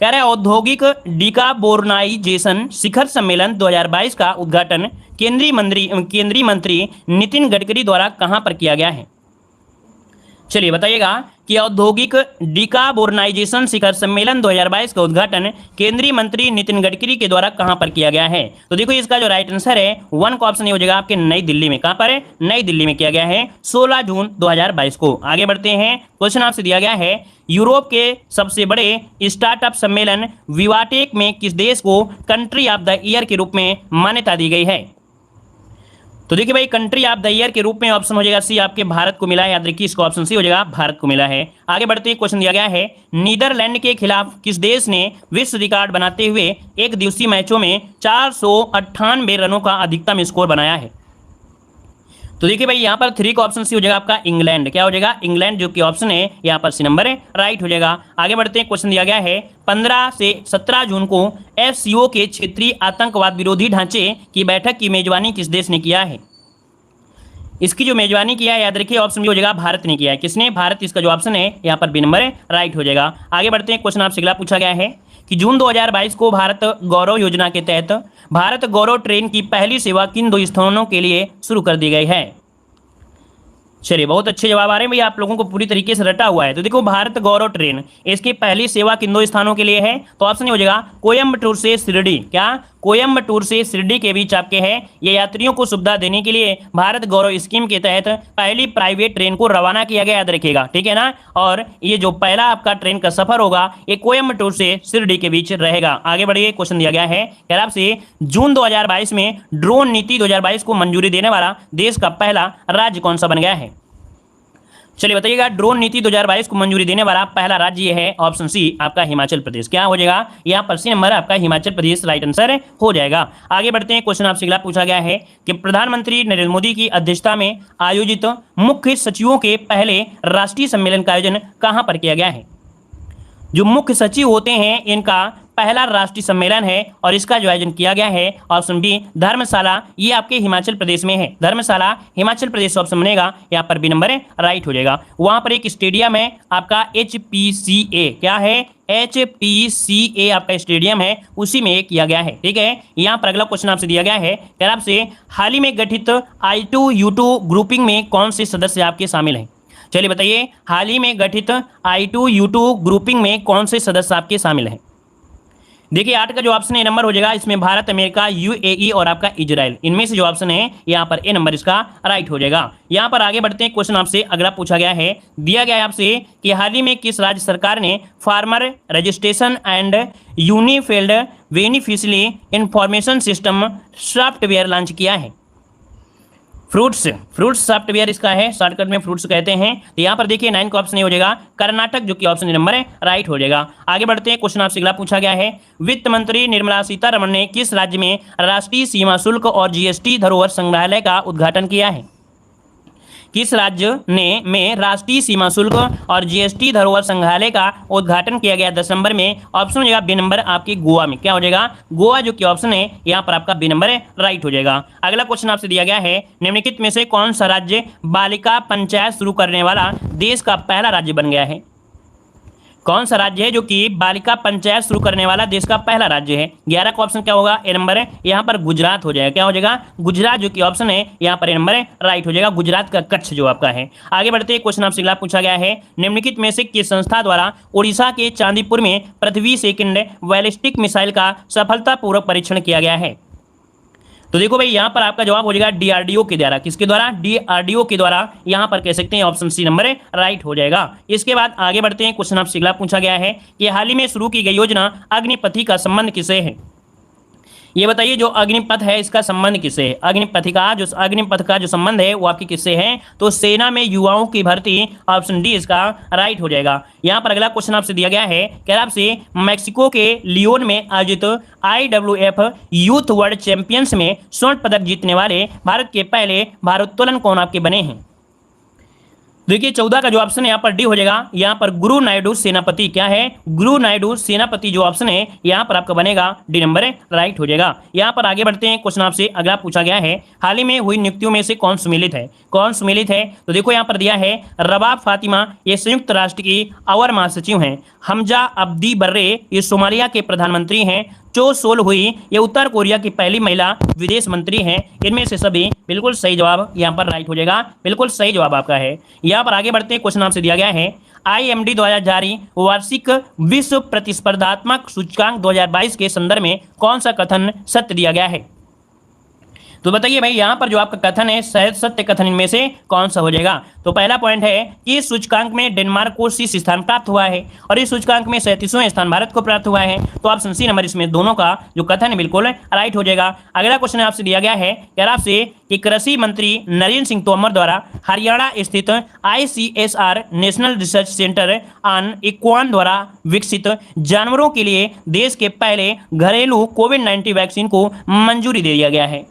कह रहे हैं औद्योगिक डिकार्बोनाइजेशन शिखर सम्मेलन 2022 का उद्घाटन केंद्रीय मंत्री नितिन गडकरी द्वारा कहां पर किया गया है। चलिए बताइएगा कि औद्योगिक डिकार्बोनाइजेशन शिखर सम्मेलन 2022 का उद्घाटन केंद्रीय मंत्री नितिन गडकरी के द्वारा कहां पर किया गया है। तो देखो इसका जो राइट आंसर है 1 का ऑप्शन हो जाएगा आपके नई दिल्ली में। कहां पर है? नई दिल्ली में किया गया है 16 जून 2022 को। आगे बढ़ते हैं, क्वेश्चन आपसे दिया गया है यूरोप के सबसे बड़े स्टार्टअप सम्मेलन विवाटेक में किस देश को कंट्री ऑफ द ईयर के रूप में मान्यता दी गई है। तो देखिए भाई कंट्री ऑफ द ईयर के रूप में ऑप्शन हो जाएगा सी, आपके भारत को मिला है। याद रखिए इसका ऑप्शन सी हो जाएगा, भारत को मिला है। आगे बढ़ते हैं, क्वेश्चन दिया गया है नीदरलैंड के खिलाफ किस देश ने विश्व रिकॉर्ड बनाते हुए एक दिवसीय मैचों में 498 रनों का अधिकतम स्कोर बनाया है। तो देखिए भाई यहाँ पर 3 का ऑप्शन सी हो जाएगा आपका इंग्लैंड। क्या हो जाएगा? इंग्लैंड, जो कि ऑप्शन है यहाँ पर सी नंबर है, राइट हो जाएगा। आगे बढ़ते हैं, क्वेश्चन दिया गया है 15 से 17 जून को एफसीओ के क्षेत्रीय आतंकवाद विरोधी ढांचे की बैठक की मेजबानी किस देश ने किया है। इसकी जो मेजबानी किया है याद रखिए ऑप्शन भी हो जाएगा भारत ने किया है। किसने? भारत। इसका जो ऑप्शन है यहाँ पर बी नंबर है, राइट हो जाएगा। आगे बढ़ते हैं, क्वेश्चन आपसे अगला पूछा गया है कि जून 2022 को भारत गौरव योजना के तहत भारत गौरव ट्रेन की पहली सेवा किन 2 स्थानों के लिए शुरू कर दी गई है। चलिए बहुत अच्छे जवाब आ रहे हैं भैया, आप लोगों को पूरी तरीके से रटा हुआ है। तो देखो भारत गौरव ट्रेन, इसकी पहली सेवा किन 2 स्थानों के लिए है। तो ऑप्शन हो जाएगा कोयम्बटूर से शिरडी। क्या? कोयम्बटूर से शिरडी के बीच आपके है। ये यात्रियों को सुविधा देने के लिए भारत गौरव स्कीम के तहत पहली प्राइवेट ट्रेन को रवाना किया गया, याद रखिएगा, ठीक है ना। और ये जो पहला आपका ट्रेन का सफर होगा ये कोयम्बटूर से शिरडी के बीच रहेगा। आगे बढ़िए, क्वेश्चन दिया गया है कह रहा आपसे जून 2022 में ड्रोन नीति 2022 को मंजूरी देने वाला देश का पहला राज्य कौन सा बन गया है। चलिए बताइएगा ड्रोन नीति 2022 को मंजूरी देने वाला पहला राज्य ये है, ऑप्शन सी आपका हिमाचल प्रदेश। क्या हो जाएगा? यहाँ पर सी नंबर आपका हिमाचल प्रदेश राइट आंसर हो जाएगा। आगे बढ़ते हैं, क्वेश्चन आपसे अगला पूछा गया है कि प्रधानमंत्री नरेंद्र मोदी की अध्यक्षता में आयोजित मुख्य सचिवों के पहले राष्ट्रीय सम्मेलन का आयोजन कहां पर किया गया है। जो मुख्य सचिव होते हैं इनका पहला राष्ट्रीय सम्मेलन है और इसका जो आयोजन किया गया है ऑप्शन बी धर्मशाला, ये आपके हिमाचल प्रदेश में है। धर्मशाला हिमाचल प्रदेश ऑप्शन बनेगा, यहाँ पर बी नंबर है, राइट हो जाएगा। वहां पर एक स्टेडियम है आपका HPCA। क्या है? HPCA आपका स्टेडियम है, उसी में किया गया है, ठीक है। यहाँ पर अगला क्वेश्चन आपसे दिया गया है कि आपसे हाल ही में गठित I2U2 ग्रुपिंग में कौन से सदस्य आपके शामिल हैं। चलिए बताइए हाल ही में गठित I2U2 ग्रुपिंग में कौन से सदस्य आपके शामिल हैं। देखिए 8 का जो ऑप्शन है नंबर हो जाएगा, इसमें भारत, अमेरिका, UAE और आपका इजराइल, इनमें से जो ऑप्शन है यहाँ पर ए नंबर इसका राइट हो जाएगा। यहाँ पर आगे बढ़ते हैं, क्वेश्चन आपसे अगला पूछा गया है, दिया गया है आपसे कि हाल ही में किस राज्य सरकार ने farmer registration and unified beneficiary information system software launch किया है। फ्रूट्स सॉफ्टवेयर इसका है, शॉर्टकट में फ्रूट्स कहते हैं। तो यहाँ पर देखिए 9 का ऑप्शन हो जाएगा कर्नाटक, जो कि ऑप्शन नंबर है, राइट हो जाएगा। आगे बढ़ते हैं, क्वेश्चन आपसे अगला पूछा गया है वित्त मंत्री निर्मला सीतारमण ने किस राज्य में राष्ट्रीय सीमा शुल्क और GST धरोहर संग्रहालय का उद्घाटन किया है। किस राज्य ने में राष्ट्रीय सीमा शुल्क और GST धरोहर संग्रहालय का उद्घाटन किया गया दिसंबर में। ऑप्शन हो जाएगा बी नंबर आपके गोवा में। क्या हो जाएगा? गोवा, जो कि ऑप्शन है यहाँ पर आपका बी नंबर है, राइट हो जाएगा। अगला क्वेश्चन आपसे दिया गया है निम्नलिखित में से कौन सा राज्य बालिका पंचायत शुरू करने वाला देश का पहला राज्य बन गया है। कौन सा राज्य है जो कि बालिका पंचायत शुरू करने वाला देश का पहला राज्य है। 11 का ऑप्शन क्या होगा? ए नंबर है, यहाँ पर गुजरात हो जाएगा। क्या हो जाएगा? गुजरात, जो कि ऑप्शन है यहाँ पर ए नंबर है, राइट हो जाएगा। गुजरात का कच्छ जो आपका है। आगे बढ़ते हैं, क्वेश्चन आपसे अगला पूछा गया है निम्नलिखित में से किस संस्था द्वारा उड़ीसा के चांदीपुर में पृथ्वी सेकंड बैलिस्टिक मिसाइल का सफलतापूर्वक परीक्षण किया गया है। तो देखो भाई यहाँ पर आपका जवाब हो जाएगा DRDO के द्वारा। किसके द्वारा? DRDO के द्वारा, यहाँ पर कह सकते हैं ऑप्शन सी नंबर है, राइट हो जाएगा। इसके बाद आगे बढ़ते हैं, क्वेश्चन आपसे अगला पूछा गया है कि हाल ही में शुरू की गई योजना अग्निपथी का संबंध किससे है। ये बताइए जो अग्निपथ है इसका संबंध किससे है। अग्निपथ का जो संबंध है वो आपकी किससे है। तो सेना में युवाओं की भर्ती, ऑप्शन डी इसका राइट हो जाएगा। यहाँ पर अगला क्वेश्चन आपसे दिया गया है कि आपसे मैक्सिको के लियोन में आयोजित IWF यूथ वर्ल्ड चैंपियंस में स्वर्ण पदक जीतने वाले भारत के पहले भारोत्तोलन कौन आपके बने हैं। देखिए 14 का जो ऑप्शन है यहाँ पर डी हो जाएगा। यहाँ पर गुरु नायडू सेनापति क्या है, गुरु नायडू सेनापति जो ऑप्शन है यहाँ पर आपका बनेगा डी नंबर राइट हो जाएगा। यहाँ पर आगे बढ़ते हैं, क्वेश्चन आपसे अगला पूछा गया है, हाल ही में हुई नियुक्तियों में से कौन सम्मिलित है, कौन सम्मिलित है? तो देखो यहाँ पर दिया है रबाब फातिमा, ये संयुक्त राष्ट्र की अवर महासचिव हैं। हमजा अब्दी बर्रे, ये सोमालिया के प्रधानमंत्री हैं। चो सोल हुई, ये उत्तर कोरिया की पहली महिला विदेश मंत्री हैं। इनमें से सभी बिल्कुल सही जवाब यहाँ पर राइट हो जाएगा, बिल्कुल सही जवाब आपका है। यहाँ पर आगे बढ़ते हैं, क्वेश्चन आपसे दिया गया है, IMD द्वारा जारी वार्षिक विश्व प्रतिस्पर्धात्मक सूचकांक 2022 के संदर्भ में कौन सा कथन सत्य दिया गया है? तो बताइए भाई यहाँ पर जो आपका कथन है सत्य कथन इनमें से कौन सा हो जाएगा? तो पहला पॉइंट है कि इस सूचकांक में डेनमार्क को 30 स्थान प्राप्त हुआ है और इस सूचकांक में 37वां स्थान भारत को प्राप्त हुआ है। तो ऑप्शन सी नंबर इसमें दोनों का जो कथन है बिल्कुल राइट हो जाएगा। अगला क्वेश्चन आपसे दिया गया है, कह रहा आपसे कि कृषि मंत्री नरेंद्र सिंह तोमर द्वारा हरियाणा स्थित ICSR national research centre on equine द्वारा विकसित जानवरों के लिए देश के पहले घरेलू कोविड-19 वैक्सीन को मंजूरी दे दिया गया है।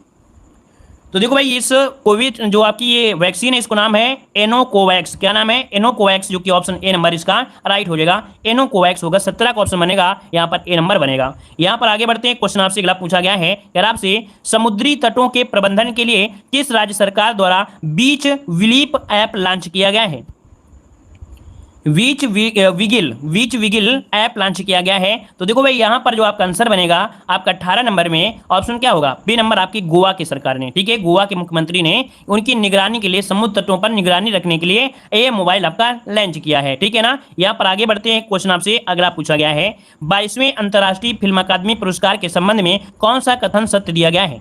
तो देखो भाई इस कोविड जो आपकी ये वैक्सीन है इसको नाम है एनोकोवैक्स। क्या नाम है? एनोकोवैक्स, जो कि ऑप्शन ए नंबर इसका राइट हो जाएगा। एनोकोवैक्स होगा, 17 का ऑप्शन बनेगा, यहाँ पर ए नंबर बनेगा। यहाँ पर आगे बढ़ते हैं, क्वेश्चन आपसे अगला पूछा गया है, यार आपसे समुद्री तटों के प्रबंधन के लिए किस राज्य सरकार द्वारा बीच विलीप ऐप लॉन्च किया गया है? बीच विगिल ऐप लॉन्च किया गया है। तो देखो भाई यहाँ पर जो आपका आंसर बनेगा आपका 18 नंबर में ऑप्शन क्या होगा? बी नंबर आपकी गोवा की सरकार ने, ठीक है, गोवा के मुख्यमंत्री ने उनकी निगरानी के लिए समुद्र तटों पर निगरानी रखने के लिए ये मोबाइल आपका लॉन्च किया है, ठीक है ना। यहाँ पर आगे बढ़ते हैं, क्वेश्चन आपसे अगला पूछा गया है, 22वें अंतर्राष्ट्रीय फिल्म अकादमी पुरस्कार के संबंध में कौन सा कथन सत्य दिया गया है?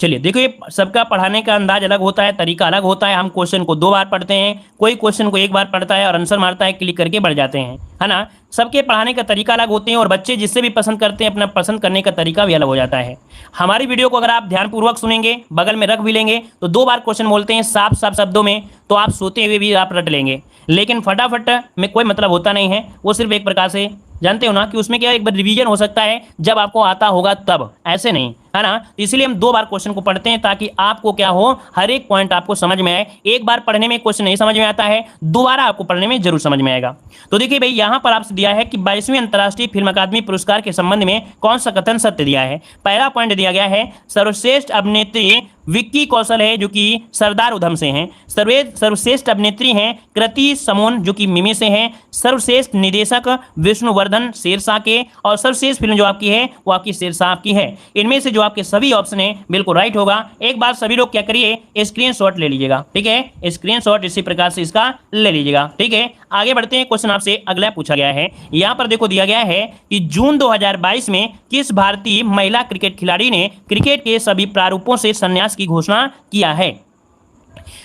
चलिए देखो ये सबका पढ़ाने का अंदाज अलग होता है, तरीका अलग होता है। हम क्वेश्चन को 2 बार पढ़ते हैं, कोई क्वेश्चन को 1 बार पढ़ता है और आंसर मारता है, क्लिक करके बढ़ जाते हैं, है ना। सबके पढ़ाने का तरीका अलग होते हैं और बच्चे जिससे भी पसंद करते हैं अपना पसंद करने का तरीका भी अलग हो जाता है। हमारी वीडियो को अगर आप ध्यानपूर्वक सुनेंगे, बगल में रख भी लेंगे, तो 2 बार क्वेश्चन बोलते हैं साफ साफ शब्दों में, तो आप सोते हुए भी आप रट लेंगे। लेकिन फटाफट में कोई मतलब होता नहीं है, वो सिर्फ एक प्रकार से जानते हो ना कि उसमें क्या एक बार रिवीजन हो सकता है जब आपको आता होगा तब, ऐसे नहीं, है ना। इसलिए हम 2 बार क्वेश्चन को पढ़ते हैं ताकि आपको क्या हो, हर एक पॉइंट आपको समझ में आए। एक बार पढ़ने में क्वेश्चन नहीं समझ में आता है, दोबारा आपको पढ़ने में जरूर समझ में आएगा। तो देखिए भाई यहाँ पर आपसे दिया है कि 22वें अंतर्राष्ट्रीय फिल्म अकादमी पुरस्कार के संबंध में कौन सा कथन सत्य दिया है। पहला पॉइंट दिया गया है, सर्वश्रेष्ठ अभिनेत्री विक्की कौशल है जो कि सरदार उधम से हैं। सर्वश्रेष्ठ अभिनेत्री हैं कृति समोन जो कि मिमी से हैं। सर्वश्रेष्ठ निदेशक विष्णुवर्धन शेरशाह के, और सर्वश्रेष्ठ फिल्म जो आपकी है वो आपकी शेरशाह की है। इनमें से जो आपके सभी ऑप्शन है बिल्कुल राइट होगा। एक बार सभी लोग क्या करिए, स्क्रीनशॉट ले लीजिएगा, ठीक है, स्क्रीनशॉट इसी प्रकार से इसका ले लीजिएगा, ठीक है। आगे बढ़ते हैं, क्वेश्चन आपसे अगला पूछा गया है। यहाँ पर देखो दिया गया है कि जून 2022 में किस भारतीय महिला क्रिकेट खिलाड़ी ने क्रिकेट के सभी प्रारूपों से संन्यास की घोषणा किया है?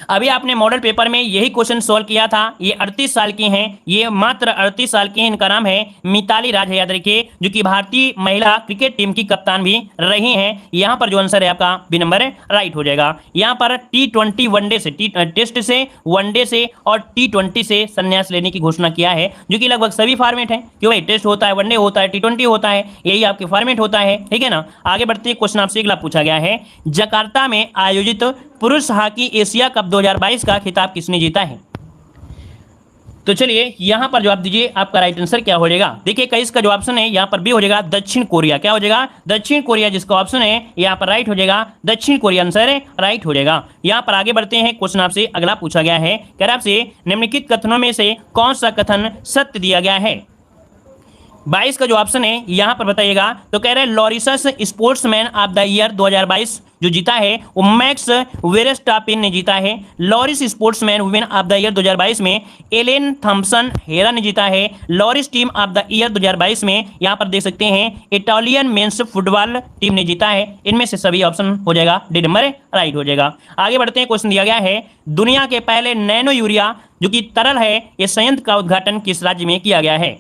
अभी आपने मॉडल पेपर में यही क्वेश्चन सॉल्व किया था। ये 38 साल की हैं, ये मात्र 38 साल की हैं। इनका नाम है मिताली राज है, याद रखिए, जो कि भारतीय महिला क्रिकेट टीम की कप्तान भी रही हैं। यहाँ पर जो आंसर है आपका बी नंबर राइट हो जाएगा। यहाँ पर T20 वनडे से, टेस्ट से, वनडे से और T20 से संन्यास लेने की घोषणा किया है, जो कि लगभग सभी फॉर्मेट है। क्यों भाई, टेस्ट होता है, वनडे होता है, T20 होता है, यही आपके फॉर्मेट होता है, ठीक है ना। आगे बढ़ते हैं, क्वेश्चन आपसे अगला पूछा गया है, जकार्ता में आयोजित पुरुष हॉकी एशिया कप 2022 का खिताब किसने जीता है? तो चलिए यहां पर जवाब दीजिए, आपका राइट आंसर क्या हो जाएगा। देखिए कई इसका जो ऑप्शन है यहां पर बी हो जाएगा, दक्षिण कोरिया। क्या हो जाएगा? दक्षिण कोरिया, जिसका ऑप्शन है यहां पर राइट हो जाएगा, दक्षिण कोरिया आंसर राइट हो जाएगा। यहां पर आगे बढ़ते हैं, क्वेश्चन आपसे अगला पूछा गया है, कह रहा आपसे निम्नलिखित कथनों में से कौन सा कथन सत्य दिया गया है? 22 का जो ऑप्शन है यहां पर बताइएगा। तो कह रहे हैं लॉरिसस स्पोर्ट्समैन ऑफ द ईयर 2022 जो जीता है वो मैक्स वेरेस्टापिन ने जीता है। Laureus sportsman women of the year 2022 में एलेन थॉम्पसन हेरा ने जीता है। Laureus team of the year 2022 में यहां पर देख सकते हैं इटालियन मेंस फुटबॉल टीम ने जीता है। इनमें से सभी ऑप्शन हो जाएगा, डी नंबर राइट हो जाएगा। आगे बढ़ते हैं, क्वेश्चन दिया गया है, दुनिया के पहले नैनो यूरिया जो कि तरल है, ये संयंत्र का उद्घाटन किस राज्य में किया गया है?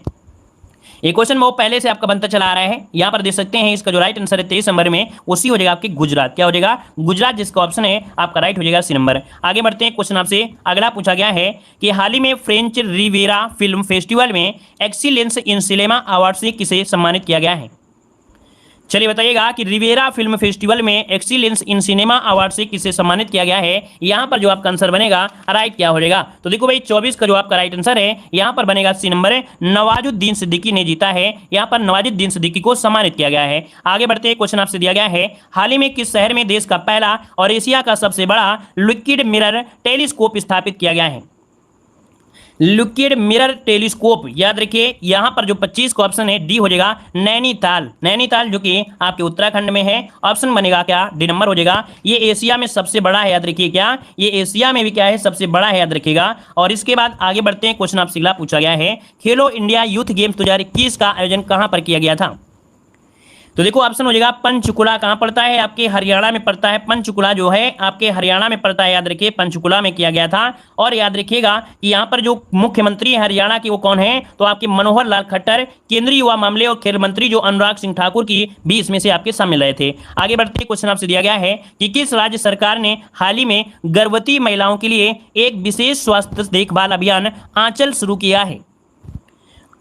ये क्वेश्चन वो पहले से आपका बनता चला आ रहा है। यहाँ पर देख सकते हैं इसका जो राइट आंसर है 23 नंबर में, उसी हो जाएगा आपके गुजरात। क्या हो जाएगा? गुजरात, जिसका ऑप्शन है आपका राइट हो जाएगा सी नंबर। आगे बढ़ते हैं, क्वेश्चन आपसे अगला पूछा गया है कि हाल ही में फ्रेंच रिवेरा फिल्म फेस्टिवल में एक्सीलेंस इन सिनेमा अवार्ड से किसे सम्मानित किया गया है? चलिए बताइएगा कि रिवेरा फिल्म फेस्टिवल में एक्सीलेंस इन सिनेमा अवार्ड से किसे सम्मानित किया गया है। यहाँ पर जो आपका आंसर बनेगा राइट क्या हो जाएगा, तो देखो भाई 24 का जो आपका राइट आंसर है यहाँ पर बनेगा सी नंबर, नवाजुद्दीन सिद्दीकी ने जीता है। यहाँ पर नवाजुद्दीन सिद्दीकी को सम्मानित किया गया है। आगे बढ़ते हैं, क्वेश्चन आपसे दिया गया है, हाल ही में किस शहर में देश का पहला और एशिया का सबसे बड़ा लिक्विड मिरर टेलीस्कोप स्थापित किया गया है। लिक्विड मिरर टेलीस्कोप, याद रखिए यहाँ पर जो 25 का ऑप्शन है डी हो जाएगा नैनीताल। नैनीताल जो कि आपके उत्तराखंड में है, ऑप्शन बनेगा क्या डी नंबर हो जाएगा। ये एशिया में सबसे बड़ा है, याद रखिए क्या ये एशिया में भी क्या है सबसे बड़ा है, याद रखिएगा। और इसके बाद आगे बढ़ते हैं, क्वेश्चन आपसे अगला पूछा गया है, खेलो इंडिया यूथ गेम्स 2021 का आयोजन कहां पर किया गया था। तो देखो ऑप्शन हो जाएगा पंचकुला, कहां पड़ता है आपके हरियाणा में पड़ता है। पंचकुला जो है आपके हरियाणा में पड़ता है, याद रखिए पंचकुला में किया गया था। और याद रखिएगा कि यहाँ पर जो मुख्यमंत्री है हरियाणा के वो कौन है, तो आपके मनोहर लाल खट्टर, केंद्रीय युवा मामले और खेल मंत्री जो अनुराग सिंह ठाकुर की भी इसमें से आपके शामिल रहे थे। आगे बढ़ते क्वेश्चन आपसे दिया गया है कि किस राज्य सरकार ने हाल ही में गर्भवती महिलाओं के लिए एक विशेष स्वास्थ्य देखभाल अभियान आंचल शुरू किया है।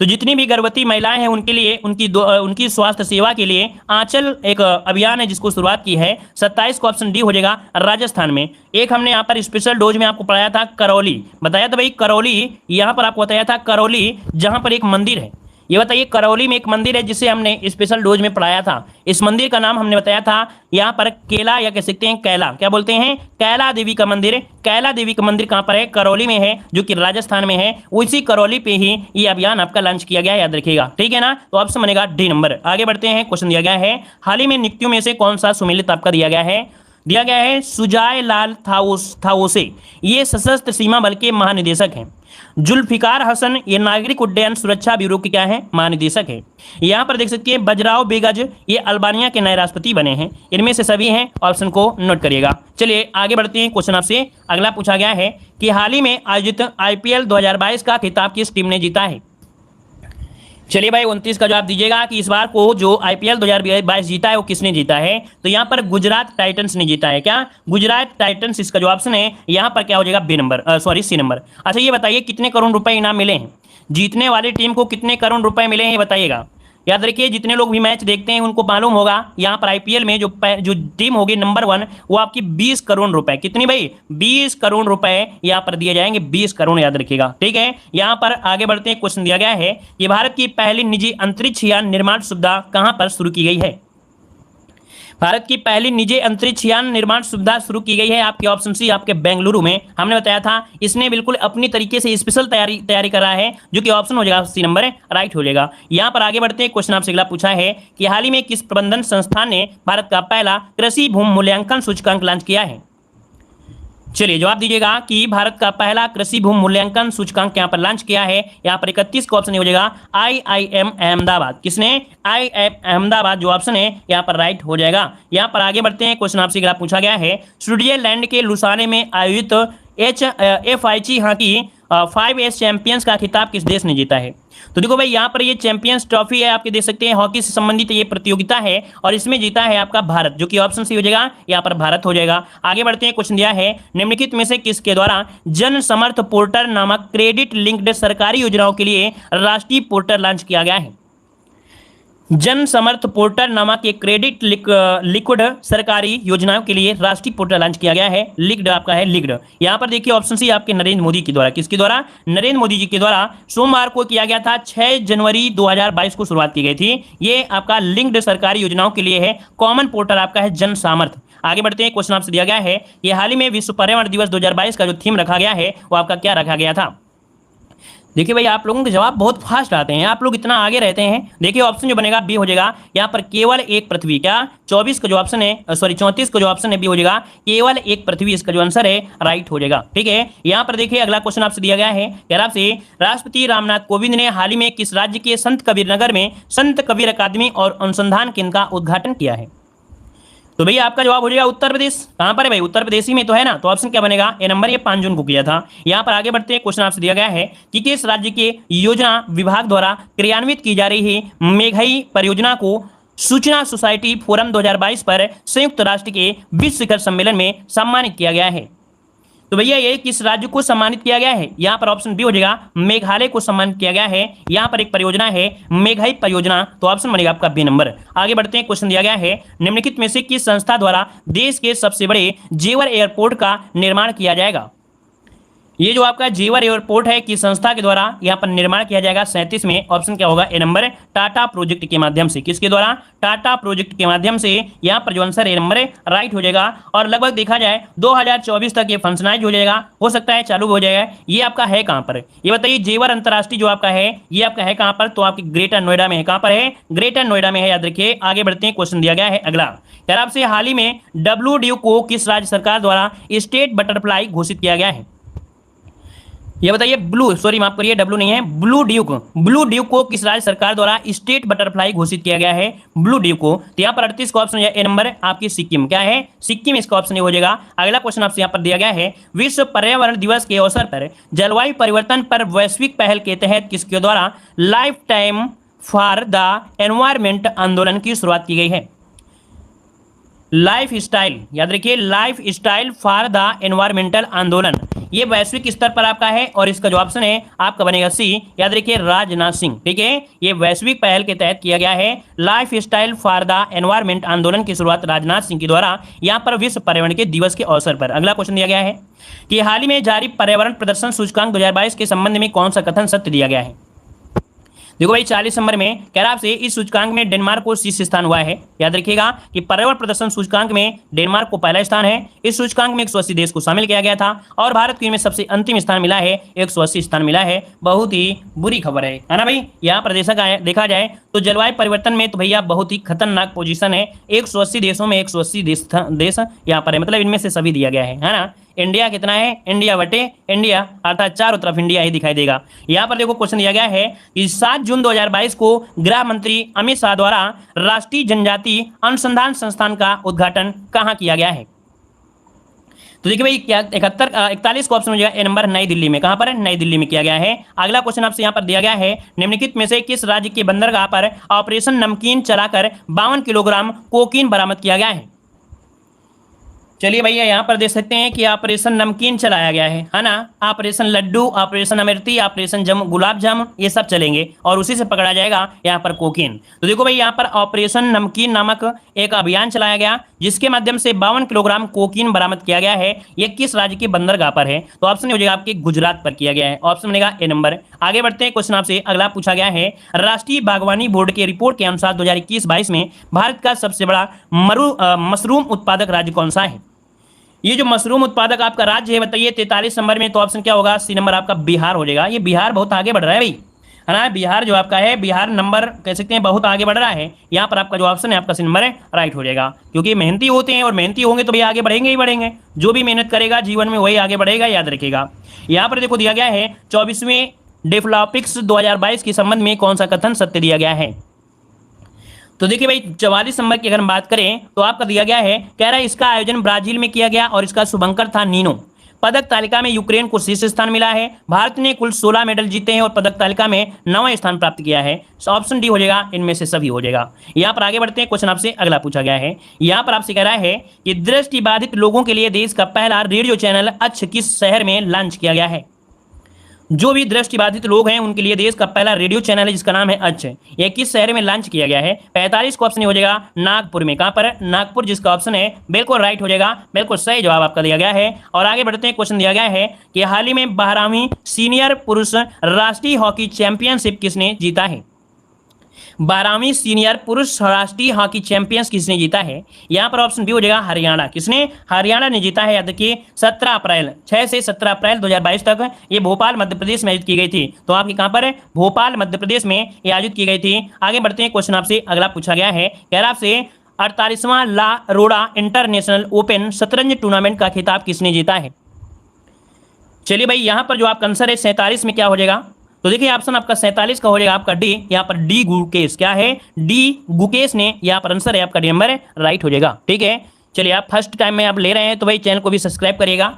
तो जितनी भी गर्भवती महिलाएं हैं उनके लिए उनकी स्वास्थ्य सेवा के लिए आंचल एक अभियान है जिसको शुरुआत की है। 27 का ऑप्शन डी हो जाएगा राजस्थान में। एक हमने यहाँ पर स्पेशल डोज में आपको पढ़ाया था करौली, बताया था भाई करौली, यहाँ पर आपको बताया था करौली जहाँ पर एक मंदिर है। ये बताइए करौली में एक मंदिर है जिसे हमने स्पेशल डोज में पढ़ाया था। इस मंदिर का नाम हमने बताया था यहाँ पर केला, या कह सकते हैं कैला, क्या बोलते हैं कैला देवी का मंदिर। कैला देवी का मंदिर कहाँ पर है, करौली में है, जो कि राजस्थान में है। उसी करौली पे ही ये अभियान आपका लॉन्च किया गया है, याद रखिएगा, ठीक है ना। तो ऑप्शन बनेगा डी नंबर। आगे बढ़ते हैं, क्वेश्चन दिया गया है, हाल ही में नियुक्तियों में से कौन सा सुमेलित आपका दिया गया है सुजाय लाल थाओसे, ये सशस्त्र सीमा बल के महानिदेशक हैं। जुल्फिकार हसन, ये नागरिक उड्डयन सुरक्षा ब्यूरो के क्या है महानिदेशक है। यहाँ पर देख सकते हैं बजराओ बेगज, ये अल्बानिया के नए राष्ट्रपति बने हैं। इनमें से सभी हैं, ऑप्शन को नोट करिएगा। चलिए आगे बढ़ते हैं, क्वेश्चन आपसे अगला पूछा गया है कि हाल ही में आयोजित IPL 2022 का खिताब किस टीम ने जीता है। चलिए भाई 29 का जवाब दीजिएगा कि इस बार को जो IPL 2022 जीता है वो किसने जीता है। तो यहाँ पर गुजरात टाइटंस ने जीता है। क्या गुजरात टाइटंस, इसका जो ऑप्शन है यहाँ पर क्या हो जाएगा B number, sorry C number. अच्छा ये बताइए कितने करोड़ रुपए इनाम मिले हैं, जीतने वाली टीम को कितने करोड़ रुपए मिले हैं, बताइएगा। याद रखिए जितने लोग भी मैच देखते हैं उनको मालूम होगा यहाँ पर IPL में जो टीम होगी नंबर 1 वो आपकी 20 करोड़ रुपए, कितनी भाई 20 करोड़ रुपए यहाँ पर दिए जाएंगे, 20 करोड़, याद रखिएगा, ठीक है। यहाँ पर आगे बढ़ते हैं, क्वेश्चन दिया गया है कि भारत की पहली निजी अंतरिक्ष यान निर्माण सुविधा कहाँ पर शुरू की गई है। भारत की पहली निजी अंतरिक्ष यान निर्माण सुविधा शुरू की गई है आपके ऑप्शन सी, आपके बेंगलुरु में। हमने बताया था इसने बिल्कुल अपनी तरीके से स्पेशल तैयारी करा है, जो कि ऑप्शन हो जाएगा सी नंबर है, राइट हो जाएगा। यहाँ पर आगे बढ़ते हैं, क्वेश्चन आपसे अगला पूछा है कि हाल ही में किस प्रबंधन संस्थान ने भारत का पहला कृषि भूमि मूल्यांकन सूचकांक लॉन्च किया है। चलिए जवाब दीजिएगा कि भारत का पहला कृषि भूमि मूल्यांकन सूचकांक यहाँ पर लॉन्च किया है। यहाँ पर 31 का ऑप्शन हो जाएगा IIM अहमदाबाद। किसने, IIM अहमदाबाद जो ऑप्शन है यहाँ पर राइट हो जाएगा। यहाँ पर आगे बढ़ते हैं, क्वेश्चन आपसे अगला पूछा गया है स्विट्जरलैंड के लुसाने में आयोजित FIG हॉकी 5S चैंपियंस का खिताब किस देश ने जीता है। तो देखो भाई यहाँ पर ये चैंपियंस ट्रॉफी है, आपके देख सकते हैं हॉकी से संबंधित ये प्रतियोगिता है और इसमें जीता है आपका भारत, जो कि ऑप्शन सी हो जाएगा, यहाँ पर भारत हो जाएगा। आगे बढ़ते हैं, क्वेश्चन दिया है निम्नलिखित में से किसके द्वारा जन समर्थ पोर्टल नामक क्रेडिट लिंक्ड सरकारी योजनाओं के लिए राष्ट्रीय पोर्टल लॉन्च किया गया है। जन समर्थ पोर्टल नामक एक क्रेडिट लिक्विड सरकारी योजनाओं के लिए राष्ट्रीय पोर्टल लॉन्च किया गया है। लिक्ड आपका है, लिक्ड। यहाँ पर देखिए ऑप्शन सी आपके नरेंद्र मोदी के द्वारा, किसके द्वारा, नरेंद्र मोदी जी के द्वारा सोमवार को किया गया था। 6 जनवरी 2022 को शुरुआत की गई थी। ये आपका लिंक्ड सरकारी योजनाओं के लिए है। कॉमन पोर्टल आपका है जन सामर्थ। आगे बढ़ते हैं, क्वेश्चन आपसे दिया गया है ये हाल ही में विश्व पर्यावरण दिवस 2022 का जो थीम रखा गया है वो आपका क्या रखा गया था। देखिए भाई आप लोगों के जवाब बहुत फास्ट आते हैं, आप लोग इतना आगे रहते हैं। देखिए ऑप्शन जो बनेगा बी हो जाएगा, यहाँ पर केवल एक पृथ्वी। क्या 24 का जो ऑप्शन है, सॉरी 34 का जो ऑप्शन है बी हो जाएगा, केवल एक पृथ्वी इसका जो आंसर है राइट हो जाएगा, ठीक है। यहाँ पर देखिए अगला क्वेश्चन आपसे दिया गया है, कह रहा आपसे राष्ट्रपति रामनाथ कोविंद ने हाल ही में किस राज्य के संत कबीर नगर में संत कबीर अकादमी और अनुसंधान केंद्र का उद्घाटन किया है। तो भैया आपका जवाब हो जाएगा उत्तर प्रदेश। कहां पर है भाई, उत्तर प्रदेश ही में तो है ना। तो ऑप्शन क्या बनेगा, ए नंबर, ये 5 जून को किया था। यहां पर आगे बढ़ते हैं, क्वेश्चन आपसे दिया गया है कि किस राज्य के योजना विभाग द्वारा क्रियान्वित की जा रही है मेघई परियोजना को सूचना सोसाइटी फोरम 2022 पर संयुक्त राष्ट्र के विश्व शिखर सम्मेलन में सम्मानित किया गया है। तो भैया ये किस राज्य को सम्मानित किया गया है? यहाँ पर ऑप्शन बी हो जाएगा, मेघालय को सम्मानित किया गया है। यहाँ पर एक परियोजना है मेघाई परियोजना, तो ऑप्शन बनेगा आपका बी नंबर। आगे बढ़ते हैं, क्वेश्चन दिया गया है निम्नलिखित में से किस संस्था द्वारा देश के सबसे बड़े जेवर एयरपोर्ट का निर्माण किया जाएगा? ये जो आपका जेवर एयरपोर्ट है किस संस्था के द्वारा यहाँ पर निर्माण किया जाएगा? 37 में ऑप्शन क्या होगा? ए नंबर, टाटा प्रोजेक्ट के माध्यम से। किसके द्वारा? टाटा प्रोजेक्ट के माध्यम से। यहाँ पर जो आंसर ए नंबर राइट हो जाएगा। और लगभग देखा जाए 2024 तक ये फंक्शनाइज हो जाएगा, हो सकता है चालू हो जाएगा। ये आपका है कहाँ पर? ये बताइए, जेवर अंतर्राष्ट्रीय जो आपका है ये आपका है कहाँ पर? तो आपकी ग्रेटर नोएडा में है। कहाँ पर है? ग्रेटर नोएडा में है, याद रखिए। आगे बढ़ते हैं, क्वेश्चन दिया गया है अगला। यार आपसे हाल ही में WDU को किस राज्य सरकार द्वारा स्टेट बटरफ्लाई घोषित किया गया है? ये बताइए, माफ करिए, डब्लू नहीं है, ब्लू ड्यूक को किस राज्य सरकार द्वारा स्टेट बटरफ्लाई घोषित किया गया है? ब्लू ड्यूक को। तो यहाँ पर 38 का ऑप्शन है ए नंबर, आपकी सिक्किम। क्या है? सिक्किम इसका ऑप्शन हो जाएगा। अगला क्वेश्चन आपसे यहाँ पर दिया गया है, विश्व पर्यावरण दिवस के अवसर पर जलवायु परिवर्तन पर वैश्विक पहल के तहत किसके द्वारा life time for the environment आंदोलन की शुरुआत की गई है? लाइफ स्टाइल, याद रखिए, life style for the environmental आंदोलन, ये वैश्विक स्तर पर आपका है। और इसका जो ऑप्शन है आपका बनेगा सी, याद रखिए, राजनाथ सिंह। ठीक है, ये वैश्विक पहल के तहत किया गया है। Life style for the environment आंदोलन की शुरुआत राजनाथ सिंह के द्वारा यहाँ पर विश्व पर्यावरण के दिवस के अवसर पर। अगला क्वेश्चन दिया गया है कि हाल ही में जारी पर्यावरण प्रदर्शन सूचकांक 2022 के संबंध में कौन सा कथन सत्य दिया गया है? देखो भाई, 40 नंबर में कह रहा आपसे, इस सूचकांक में डेनमार्क को शीर्ष स्थान हुआ है। याद रखिएगा कि पर्यावरण प्रदर्शन सूचकांक में डेनमार्क को पहला स्थान है। इस सूचकांक में 180 देश को शामिल किया गया था और भारत को इनमें सबसे अंतिम स्थान मिला है, 180 स्थान मिला है। बहुत ही बुरी खबर है ना भाई। यहाँ पर देखा जाए तो जलवायु परिवर्तन में तो भैया बहुत ही खतरनाक पोजीशन है। 180 देशों में 180 देश यहाँ पर है, मतलब इनमें से सभी दिया गया है ना। इंडिया कितना है? इंडिया बटे इंडिया, अर्थात चारों तरफ इंडिया ही दिखाई देगा। यहाँ पर देखो क्वेश्चन दिया गया है कि 7 जून 2022 को गृह मंत्री अमित शाह द्वारा राष्ट्रीय जनजाति अनुसंधान संस्थान का उद्घाटन कहाँ किया गया है? तो देखिए भाई, क्या 41 का ऑप्शन हो जाएगा ए नंबर, नई दिल्ली में। कहाँ पर है? नई दिल्ली में किया गया है। अगला क्वेश्चन आपसे यहाँ पर दिया गया है, निम्नलिखित में से किस राज्य के बंदरगाह पर ऑपरेशन नमकीन चलाकर 52 किलोग्राम कोकीन बरामद किया गया है? चलिए भैया, यहाँ पर देख सकते हैं कि ऑपरेशन नमकीन चलाया गया है ना। Operation Laddu, operation अमृति, operation gulab jamun, ये सब चलेंगे और उसी से पकड़ा जाएगा यहाँ पर कोकीन। तो देखो भाई, यहाँ पर ऑपरेशन नमकीन नामक एक अभियान चलाया गया जिसके माध्यम से 52 किलोग्राम कोकीन बरामद किया गया है। ये किस राज्य के बंदरगाह पर है? तो ऑप्शन हो जाएगा आपके गुजरात पर किया गया है। ऑप्शन बनेगा ए नंबर। आगे बढ़ते हैं, क्वेश्चन आपसे अगला पूछा गया है, राष्ट्रीय बागवानी बोर्ड की रिपोर्ट के अनुसार 2021-22 में भारत का सबसे बड़ा मशरूम उत्पादक राज्य कौन सा है? ये जो मशरूम उत्पादक आपका राज्य है बताइए 43 नंबर में, तो ऑप्शन क्या होगा? सी नंबर आपका बिहार हो जाएगा। ये बिहार बहुत आगे बढ़ रहा है भाई, है ना। बिहार जो आपका है, बिहार नंबर कह सकते हैं बहुत आगे बढ़ रहा है। यहाँ पर आपका जो ऑप्शन है आपका सी नंबर है राइट हो जाएगा, क्योंकि मेहनती होते हैं और मेहनती होंगे तो भैया आगे बढ़ेंगे ही बढ़ेंगे। जो भी मेहनत करेगा जीवन में वही आगे बढ़ेगा, याद रखेगा। यहाँ पर देखो दिया गया है 24वें डेफलॉपिक्स 2022 के संबंध में कौन सा कथन सत्य दिया गया है? तो देखिए भाई, 44 नंबर की अगर हम बात करें तो आपका दिया गया है, कह रहा है इसका आयोजन ब्राजील में किया गया और इसका शुभंकर था नीनो। पदक तालिका में यूक्रेन को शीर्ष स्थान मिला है। भारत ने कुल 16 मेडल जीते हैं और पदक तालिका में 9वां स्थान प्राप्त किया है। ऑप्शन डी हो जाएगा, इनमें से सभी हो जाएगा। यहाँ पर आगे बढ़ते हैं, क्वेश्चन आपसे अगला पूछा गया है। यहाँ पर आपसे कह रहा है कि दृष्टिबाधित लोगों के लिए देश का पहला रेडियो चैनल अच्छ किस शहर में लॉन्च किया गया है? जो भी दृष्टिबाधित लोग हैं उनके लिए देश का पहला रेडियो चैनल है जिसका नाम है अच्छ, यह किस शहर में लॉन्च किया गया है? 45 का ऑप्शन हो जाएगा नागपुर में। कहां पर? नागपुर, जिसका ऑप्शन है बिल्कुल राइट हो जाएगा। बिल्कुल सही जवाब आपका दिया गया है। और आगे बढ़ते हैं, क्वेश्चन दिया गया है कि हाल ही में 12वीं सीनियर पुरुष राष्ट्रीय हॉकी चैंपियनशिप किसने जीता है? 12वीं सीनियर पुरुष राष्ट्रीय हॉकी चैंपियंस किसने जीता है? यहाँ पर ऑप्शन बी हो जाएगा हरियाणा। किसने? हरियाणा ने जीता है। याद रखिए 6 से 17 अप्रैल 2022 तक ये भोपाल मध्य प्रदेश में आयोजित की गई थी। तो आपकी कहाँ पर? भोपाल मध्य प्रदेश में ये आयोजित की गई थी। आगे बढ़ते हैं, क्वेश्चन आपसे अगला पूछा गया है, कह रहा आपसे 48वां ला रोडा इंटरनेशनल ओपन शतरंज टूर्नामेंट का खिताब किसने जीता है? चलिए भाई, यहाँ पर जो आपका आंसर है 47 में क्या हो जाएगा? तो देखिए ऑप्शन आपका 47 का हो जाएगा आपका डी। यहाँ पर डी गुकेश। क्या है? डी गुकेश ने यहाँ पर आंसर है आपका डी नंबर राइट हो जाएगा। ठीक है, चलिए आप फर्स्ट टाइम में आप ले रहे हैं तो भाई चैनल को भी सब्सक्राइब करिएगा।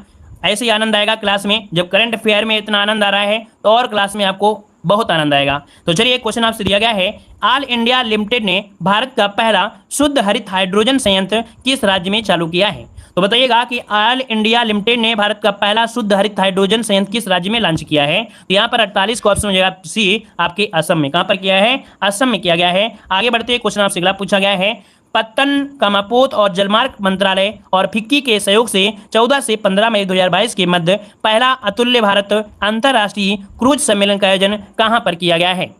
ऐसे ही आनंद आएगा क्लास में। जब करंट अफेयर में इतना आनंद आ रहा है तो और क्लास में आपको बहुत आनंद आएगा। तो चलिए एक क्वेश्चन आपसे दिया गया है, ऑल इंडिया लिमिटेड ने भारत का पहला शुद्ध हरित हाइड्रोजन संयंत्र किस राज्य में चालू किया है? तो बताइएगा कि ऑयल इंडिया लिमिटेड ने भारत का पहला शुद्ध हरित हाइड्रोजन संयंत्र किस राज्य में लॉन्च किया है? तो यहाँ पर 48 का ऑप्शन हो जाएगा सी, आपके असम में। कहां पर किया है? असम में किया गया है। आगे बढ़ते क्वेश्चन आपसे अगला पूछा गया है, पत्तन कमापोत और जलमार्ग मंत्रालय और फिक्की के सहयोग से 14 से 15 मई 2022 के मध्य पहला अतुल्य भारत अंतर्राष्ट्रीय क्रूज सम्मेलन का आयोजन कहां पर किया गया है?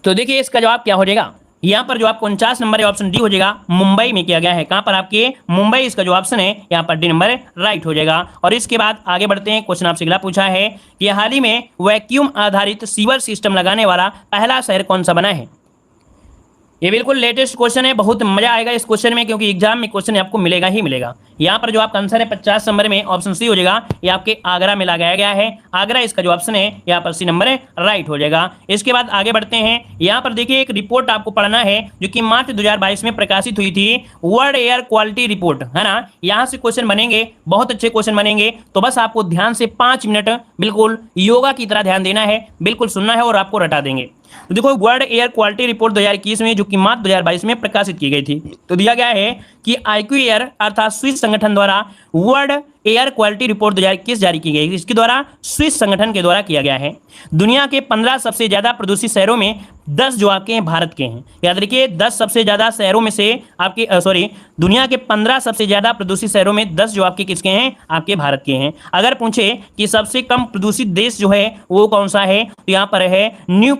तो देखिए इसका जवाब क्या हो जाएगा, यहाँ पर जो आपको 49 नंबर है ऑप्शन डी हो जाएगा, मुंबई में किया गया है। कहां पर? आपके मुंबई इसका जो ऑप्शन है यहाँ पर डी नंबर राइट हो जाएगा। और इसके बाद आगे बढ़ते हैं, क्वेश्चन आपसे अगला पूछा है कि हाल ही में वैक्यूम आधारित सीवर सिस्टम लगाने वाला पहला शहर कौन सा बना है? ये बिल्कुल लेटेस्ट क्वेश्चन है, बहुत मजा आएगा इस क्वेश्चन में, क्योंकि एग्जाम में क्वेश्चन आपको मिलेगा ही मिलेगा। यहाँ पर जो आपका आंसर है 50 नंबर में ऑप्शन सी हो जाएगा, ये आपके आगरा में लगाया गया है। आगरा इसका जो ऑप्शन है यहाँ पर सी नंबर राइट हो जाएगा। इसके बाद आगे बढ़ते हैं, यहाँ पर देखिए एक रिपोर्ट आपको पढ़ना है जो कि मार्च 2022 में प्रकाशित हुई थी, वर्ल्ड एयर क्वालिटी रिपोर्ट, है ना। यहाँ से क्वेश्चन बनेंगे, बहुत अच्छे क्वेश्चन बनेंगे, तो बस आपको ध्यान से 5 मिनट बिल्कुल योगा की तरह ध्यान देना है, बिल्कुल सुनना है और आपको रटा देंगे। तो देखो वर्ल्ड एयर क्वालिटी रिपोर्ट 2021 में जो कि मार्च 2022 में प्रकाशित की गई थी, तो दिया गया है कि आईक्यू एयर अर्थात स्विस संगठन द्वारा वर्ल्ड एयर क्वालिटी रिपोर्ट 2021 जारी की गई। इसके द्वारा स्विस संगठन के द्वारा किया गया है। दुनिया के 15 सबसे ज्यादा प्रदूषित शहरों में 10 जो आपके हैं भारत के हैं। याद रखिए 10 सबसे ज्यादा शहरों में से आपके दुनिया के 15 सबसे ज्यादा प्रदूषित शहरों में 10 जो आपके किसके हैं? आपके भारत के हैं। अगर पूछे कि सबसे कम प्रदूषित देश जो है वो कौन सा है, तो यहाँ पर है न्यू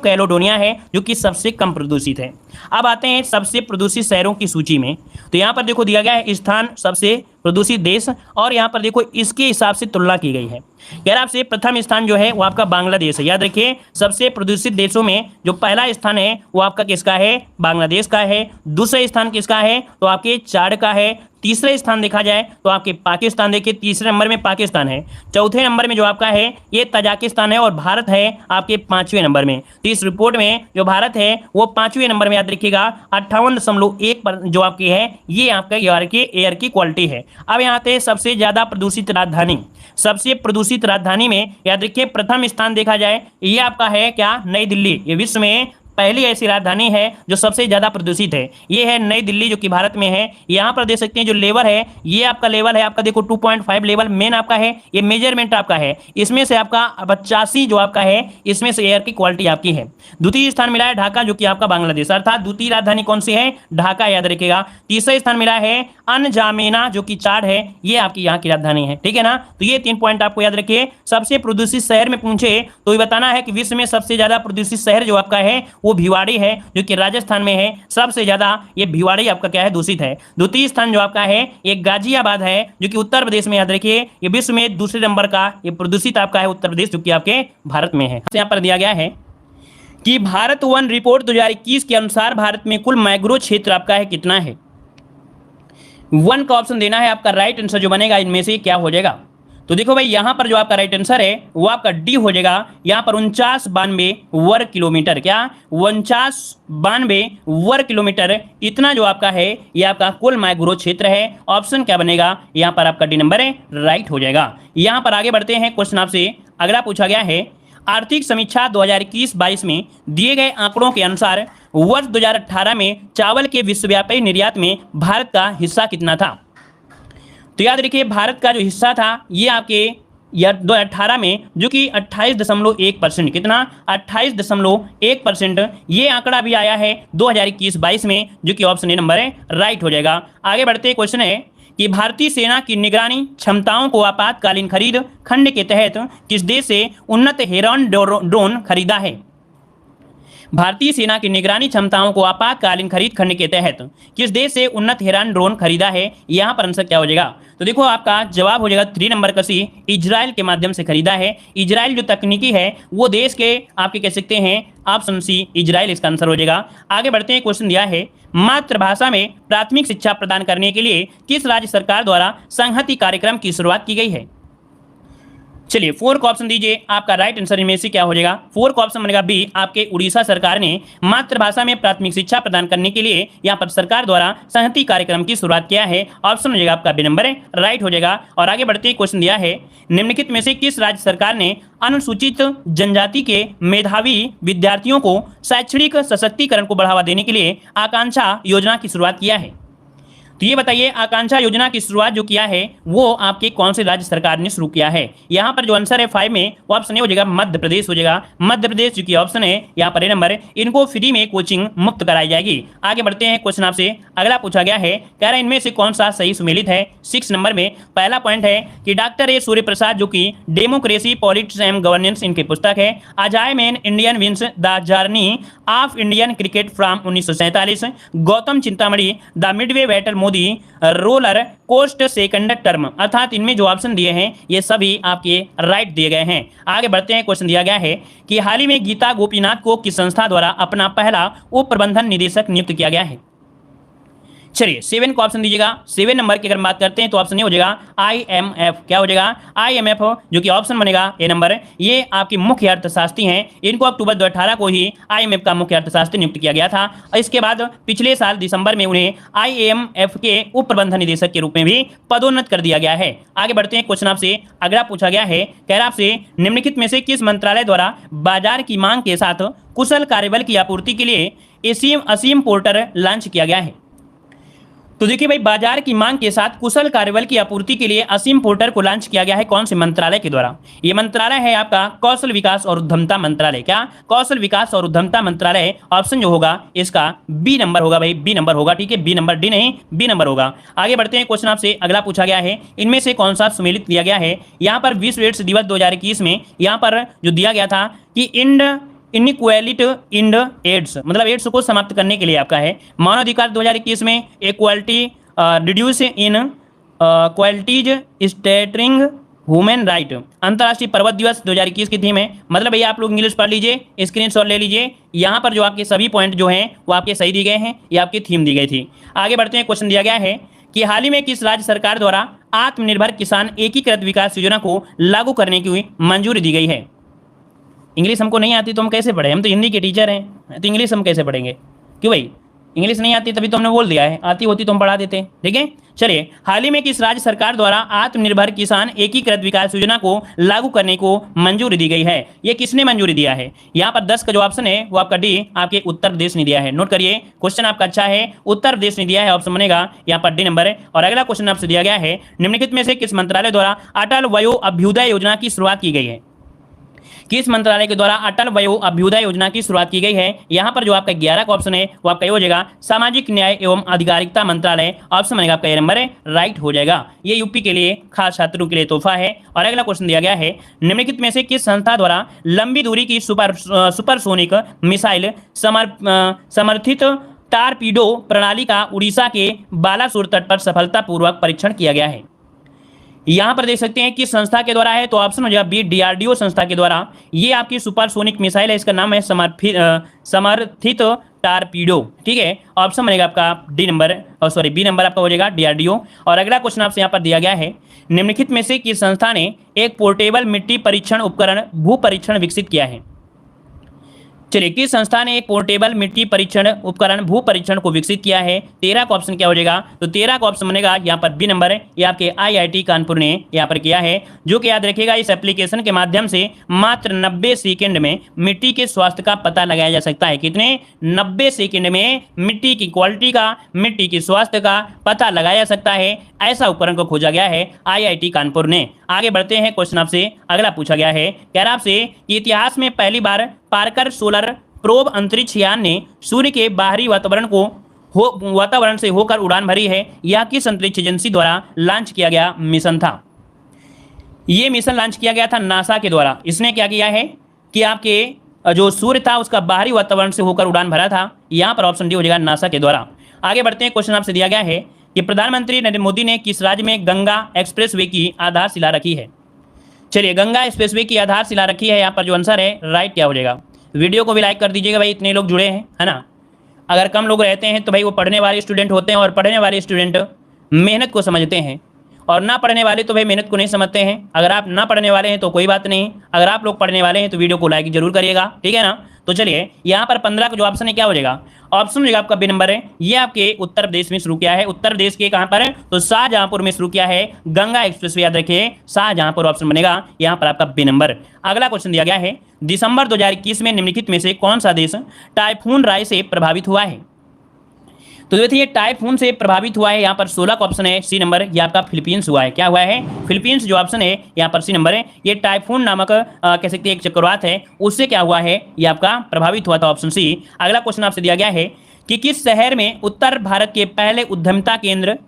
कैलोडोनिया है जो कि सबसे कम प्रदूषित है। अब आते हैं सबसे प्रदूषित शहरों की सूची में, तो यहाँ पर देखो दिया गया है स्थान सबसे प्रदूषित देश, और यहाँ पर देखो इसके हिसाब से तुलना की गई है। यार आपसे प्रथम स्थान जो है वो आपका बांग्लादेश है। याद रखिए सबसे प्रदूषित देशों में जो पहला स्थान है वो आपका किसका है? बांग्लादेश का है। दूसरा स्थान किसका है? तो आपके चाड का है। तीसरे स्थान देखा जाए तो आपके पाकिस्तान, देखिए तीसरे नंबर में पाकिस्तान है। चौथे नंबर में जो आपका है ये तजाकिस्तान है, और भारत है आपके 5वें नंबर में। तो इस रिपोर्ट में जो भारत है वो 5वें नंबर में, याद रखिएगा 58.1 पर जो आपकी है ये आपका एयर की क्वालिटी है। अब यहाँ पे सबसे ज्यादा प्रदूषित राजधानी, सबसे प्रदूषित राजधानी में याद रखिए प्रथम स्थान देखा जाए ये आपका है क्या? नई दिल्ली। ये विश्व में पहली ऐसी राजधानी है जो सबसे ज्यादा प्रदूषित है, ये है नई दिल्ली जो कि भारत में है। यहाँ पर देख सकते हैं जो लेवल है ये आपका लेवल है आपका देखो 2.5 लेवल मेन आपका है, ये मेजरमेंट आपका है। इसमें से आपका 85 जो आपका है इसमें से एयर की क्वालिटी आपकी है। द्वितीय स्थान मिला है ढाका जो कि आपका बांग्लादेश, अर्थात द्वितीय राजधानी कौन सी है? ढाका, याद रखिएगा। तीसरा स्थान मिला है अनजामेना जो कि चाड है, ये आपकी यहाँ की राजधानी है, ठीक है ना। तो ये 3 पॉइंट आपको याद रखिए। सबसे प्रदूषित शहर में पूछे तो ये बताना है कि विश्व में सबसे ज्यादा प्रदूषित शहर जो आपका है वो भिवाड़ी है जो कि राजस्थान में है। सबसे ज्यादा ये भिवाड़ी आपका क्या है? दूषित है। द्वितीय स्थान जो आपका है ये गाजियाबाद है जो कि उत्तर प्रदेश में, याद रखिए ये विश्व में दूसरे नंबर का ये प्रदूषित आपका है उत्तर प्रदेश जो कि आपके भारत में है। यहाँ पर दिया गया है कि भारत वन रिपोर्ट 2021 के अनुसार भारत में कुल मैंग्रोव क्षेत्र आपका है कितना है? वन का ऑप्शन देना है, आपका राइट आंसर जो बनेगा इनमें से क्या हो जाएगा? तो देखो भाई यहाँ पर जो आपका राइट आंसर है वो आपका डी हो जाएगा। यहाँ पर 4992 वर्ग किलोमीटर, क्या 4992 वर्ग किलोमीटर इतना जो आपका है ये आपका कुल मैंग्रोव क्षेत्र है। ऑप्शन क्या बनेगा? यहाँ पर आपका डी नंबर है राइट हो जाएगा। यहाँ पर आगे बढ़ते हैं, क्वेश्चन आपसे अगला पूछा गया है, आर्थिक समीक्षा 2021-22 में दिए गए आंकड़ों के अनुसार वर्ष 2018 में चावल के विश्वव्यापी निर्यात में भारत का हिस्सा कितना था? तो याद रखिए भारत का जो हिस्सा था ये आपके 2018 में जो कि 28.1%, कितना? 28.1%। ये आंकड़ा भी आया है 2021-22 में जो कि ऑप्शन ए नंबर है राइट हो जाएगा। आगे बढ़ते क्वेश्चन है कि भारतीय सेना की निगरानी क्षमताओं को आपातकालीन खरीद खंड के तहत किस देश से उन्नत हेरॉन ड्रोन खरीदा है? भारतीय सेना की निगरानी क्षमताओं को आपातकालीन खरीद खंड के तहत किस देश से उन्नत हेरॉन ड्रोन खरीदा है? यहाँ पर आंसर क्या हो जाएगा? तो देखो आपका जवाब हो जाएगा 3 नंबर का सी, इजराइल के माध्यम से खरीदा है। इजराइल जो तकनीकी है वो देश के आपके कह सकते हैं ऑप्शन सी इजराइल इसका आंसर हो जाएगा। आगे बढ़ते हैं, क्वेश्चन दिया है मातृभाषा में प्राथमिक शिक्षा प्रदान करने के लिए किस राज्य सरकार द्वारा संहति कार्यक्रम की शुरुआत की गई है? चलिए फोर का ऑप्शन दीजिए, आपका राइट आंसर इनमें से क्या हो जाएगा? फोर का ऑप्शन बनेगा बी, आपके उड़ीसा सरकार ने मातृभाषा में प्राथमिक शिक्षा प्रदान करने के लिए यहाँ पर सरकार द्वारा संहति कार्यक्रम की शुरुआत किया है। ऑप्शन हो जाएगा आपका बी नंबर राइट हो जाएगा। और आगे बढ़ते क्वेश्चन दिया है, निम्नलिखित में से किस राज्य सरकार ने अनुसूचित जनजाति के मेधावी विद्यार्थियों को शैक्षणिक सशक्तिकरण को बढ़ावा देने के लिए आकांक्षा योजना की शुरुआत किया है? तो ये बताइए, आकांक्षा योजना की शुरुआत जो किया है वो आपके कौन से राज्य सरकार ने शुरू किया है? यहाँ पर जो आंसर है 5 में वो ऑप्शन ए हो जाएगा मध्य प्रदेश हो जाएगा। मध्य प्रदेश जो कि ऑप्शन है यहाँ पर ए नंबर, इनको फ्री में कोचिंग मुक्त कराई जाएगी। आगे बढ़ते हैं क्वेश्चन आपसे अगला पूछा गया है, कह रहे हैं इनमें से कौन सा सही सुमेलित है? 6 नंबर में पहला पॉइंट है कि डॉक्टर ए सूर्य प्रसाद जो कि डेमोक्रेसी पॉलिटिक्स एंड गवर्नेंस इनकी पुस्तक है। अजय मैन Indian wins the journey of Indian cricket from 1947। Gautam Chintamani the midway battle Modi roller coaster second term. अर्थात इनमें जो ऑप्शन दिए हैं ये सभी आपके राइट दिए गए हैं। आगे बढ़ते हैं, क्वेश्चन दिया गया है कि हाल ही में गीता गोपीनाथ को किस संस्था द्वारा अपना पहला उप प्रबंधन निदेशक नियुक्त किया गया है? चलिए 7 को ऑप्शन दीजिएगा। 7 नंबर की अगर बात करते हैं तो ऑप्शन ये हो जाएगा IMF। क्या हो जाएगा? IMF जो कि ऑप्शन बनेगा ए नंबर। ये आपकी मुख्य अर्थशास्त्री हैं, इनको अक्टूबर 2018 को ही IMF का मुख्य अर्थशास्त्री नियुक्त किया गया था। और इसके बाद पिछले साल दिसंबर में उन्हें IMF के उप प्रबंधन निदेशक के रूप में भी पदोन्नत कर दिया गया है। आगे बढ़ते हैं, क्वेश्चन आपसे अगला पूछा गया है, कह रहा आपसे निम्नलिखित में से किस मंत्रालय द्वारा बाजार की मांग के साथ कुशल कार्यबल की आपूर्ति के लिए असीम पोर्टल लॉन्च किया गया है? तो देखिए भाई, बाजार की मांग के साथ कुशल कार्यबल की आपूर्ति के लिए असीम पोर्टल को लॉन्च किया गया है कौन से मंत्रालय के द्वारा? ये मंत्रालय है आपका कौशल विकास और उद्यमता मंत्रालय। क्या? कौशल विकास और उद्यमता मंत्रालय। ऑप्शन जो होगा इसका बी नंबर होगा भाई, बी नंबर होगा। ठीक है, बी नंबर, डी नहीं, बी नंबर होगा। आगे बढ़ते हैं, क्वेश्चन आपसे अगला पूछा गया है, इनमें से कौन सा सुमेलित दिया गया है? यहाँ पर विश्व एड्स दिवस 2021 में यहाँ पर जो दिया गया था कि इनइक्वालिटी इन एड्स, मतलब एड्स को समाप्त करने के लिए आपका है। मानवाधिकार 2021 में equality reduce inequalities stuttering human right. अंतर्राष्ट्रीय पर्वत दिवस 2021 की थीम है। मतलब भैया आप लोग इंग्लिश पढ़ लीजिए, स्क्रीनशॉट ले लीजिए। यहाँ पर जो आपके सभी पॉइंट जो हैं वो आपके सही दिए गए हैं, ये आपकी थीम दी गई थी। आगे बढ़ते हैं, क्वेश्चन दिया गया है कि हाल ही में किस राज्य सरकार द्वारा आत्मनिर्भर किसान एकीकृत विकास योजना को लागू करने की मंजूरी दी गई है? इंग्लिश हमको नहीं आती तो हम कैसे पढ़े? हम तो हिंदी के टीचर हैं, तो इंग्लिश हम कैसे पढ़ेंगे? क्यों भाई? इंग्लिश नहीं आती तभी तो हमने बोल दिया है, आती होती तो हम पढ़ा देते। ठीक है, चलिए, हाल ही में किस राज्य सरकार द्वारा आत्मनिर्भर किसान एकीकृत विकास योजना को लागू करने को मंजूरी दी गई है? ये किसने मंजूरी दिया है? यहाँ पर 10 का जो ऑप्शन है वो आपका डी, आपके उत्तर प्रदेश ने दिया है। नोट करिए, क्वेश्चन आपका अच्छा है, उत्तर प्रदेश ने दिया है, ऑप्शन बनेगा यहाँ पर डी नंबर है। और अगला क्वेश्चन आपसे दिया गया है, निम्नलिखित में से किस मंत्रालय द्वारा अटल वयो अभ्युदय योजना की शुरुआत की गई है? किस मंत्रालय के द्वारा अटल वयो अभ्युदय योजना की शुरुआत की गई है? यहाँ पर जो आपका 11 का ऑप्शन है वो आपका ये हो जाएगा सामाजिक न्याय एवं अधिकारिता मंत्रालय। ऑप्शन बनेगा आपका ये नंबर है, राइट हो जाएगा। ये यूपी के लिए खास छात्रों के लिए तोहफा है। और अगला क्वेश्चन दिया गया है, निम्नलिखित में से किस संस्था द्वारा लंबी दूरी की सुपरसोनिक मिसाइल समर्थित टारपीडो प्रणाली का उड़ीसा के बालासोर तट पर सफलतापूर्वक परीक्षण किया गया है? यहाँ पर देख सकते हैं कि संस्था के द्वारा है, तो ऑप्शन हो जाएगा बी, DRDO संस्था के द्वारा। ये आपकी सुपरसोनिक मिसाइल है, इसका नाम है समर्थित टारपीडो। ठीक है, ऑप्शन बनेगा आपका D number, sorry B number आपका हो जाएगा DRDO। और अगला क्वेश्चन आपसे यहाँ पर दिया गया है, निम्नलिखित में से किस संस्था ने एक पोर्टेबल मिट्टी परीक्षण उपकरण भू परीक्षण विकसित किया है? चलिए, किस संस्था ने एक पोर्टेबल मिट्टी परीक्षण उपकरण भू परीक्षण को विकसित किया है? 13 का ऑप्शन क्या हो जाएगा? तो 13 का ऑप्शन बनेगा यहाँ पर बी नंबर है, ये आपके IIT कानपुर ने यहाँ पर किया है। जो कि याद रखिएगा, इस एप्लीकेशन के माध्यम से मात्र 90 सेकेंड में मिट्टी के स्वास्थ्य का पता लगाया जा सकता है। कितने? 90 सेकेंड में मिट्टी की क्वालिटी का, मिट्टी की स्वास्थ्य का पता लगाया जा सकता है। ऐसा उपकरण को खोजा गया है IIT कानपुर ने। आगे बढ़ते हैं, क्वेश्चन आपसे अगला पूछा गया है, कह रहा आपसे कि इतिहास में पहली बार पार्कर सोलर प्रोब अंतरिक्ष यान ने सूर्य के बाहरी वातावरण से होकर उड़ान भरी है। यह किस अंतरिक्ष एजेंसी द्वारा लॉन्च किया गया मिशन था? ये मिशन लॉन्च किया गया था नासा के द्वारा। इसने क्या किया है कि आपके जो सूर्य था उसका बाहरी वातावरण से होकर उड़ान भरा था। यहाँ पर ऑप्शन डी हो जाएगा नासा के द्वारा। आगे बढ़ते हैं, क्वेश्चन आपसे दिया गया है कि प्रधानमंत्री नरेंद्र मोदी ने किस राज्य में गंगा एक्सप्रेसवे की आधारशिला रखी है? चलिए, गंगा एक्सप्रेसवे की आधारशिला रखी है। यहाँ पर जो आंसर है राइट क्या हो जाएगा? वीडियो को भी लाइक कर दीजिएगा भाई, इतने लोग जुड़े हैं, है ना। अगर कम लोग रहते हैं तो भाई वो पढ़ने वाले स्टूडेंट होते हैं, और पढ़ने वाले स्टूडेंट मेहनत को समझते हैं। और ना पढ़ने वाले तो भाई मेहनत को नहीं समझते हैं। अगर आप ना पढ़ने वाले हैं तो कोई बात नहीं, अगर आप लोग पढ़ने वाले हैं तो वीडियो को लाइक जरूर करिएगा, ठीक है ना। तो चलिए यहाँ पर 15 का जो ऑप्शन है क्या हो जाएगा, ऑप्शन हो जाएगा आपका बी नंबर है। ये आपके उत्तर प्रदेश में शुरू किया है, उत्तर प्रदेश के कहां पर है, तो शाहजहांपुर में शुरू किया है गंगा एक्सप्रेस, याद रखिए शाहजहांपुर ऑप्शन बनेगा यहाँ पर आपका बी नंबर। अगला क्वेश्चन दिया गया है, दिसंबर 2021 में निम्नलिखित में से कौन सा देश टाइफून राय से प्रभावित हुआ है। तो देखिए टाइफून से प्रभावित हुआ है, यहाँ पर 16 का ऑप्शन है सी नंबर, ये आपका फिलीपींस हुआ है। क्या हुआ है, फिलीपींस जो ऑप्शन है यहाँ पर सी नंबर है। ये टाइफून नामक कह सकते हैं एक चक्रवात है, उससे क्या हुआ है, ये आपका प्रभावित हुआ था, ऑप्शन सी। अगला क्वेश्चन आपसे दिया गया है कि किस शहर में उत्तर भारत के पहले उद्यमिता केंद्र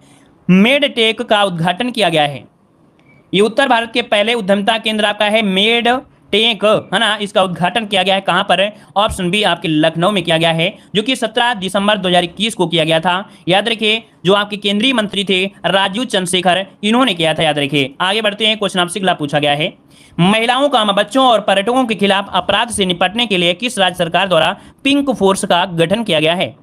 मेडटेक का उद्घाटन किया गया है। ये उत्तर भारत के पहले उद्यमिता केंद्र आपका है मेड टेक, है ना। इसका उद्घाटन किया गया है कहां पर है, ऑप्शन बी आपके लखनऊ में किया गया है, जो कि 17 दिसंबर 2021 को किया गया था। याद रखिए जो आपके केंद्रीय मंत्री थे राजीव चंद्रशेखर, इन्होंने किया था, याद रखिए। आगे बढ़ते हैं, क्वेश्चन आपसे अगला पूछा गया है, महिलाओं का बच्चों और पर्यटकों के खिलाफ अपराध से निपटने के लिए किस राज्य सरकार द्वारा पिंक फोर्स का गठन किया गया है।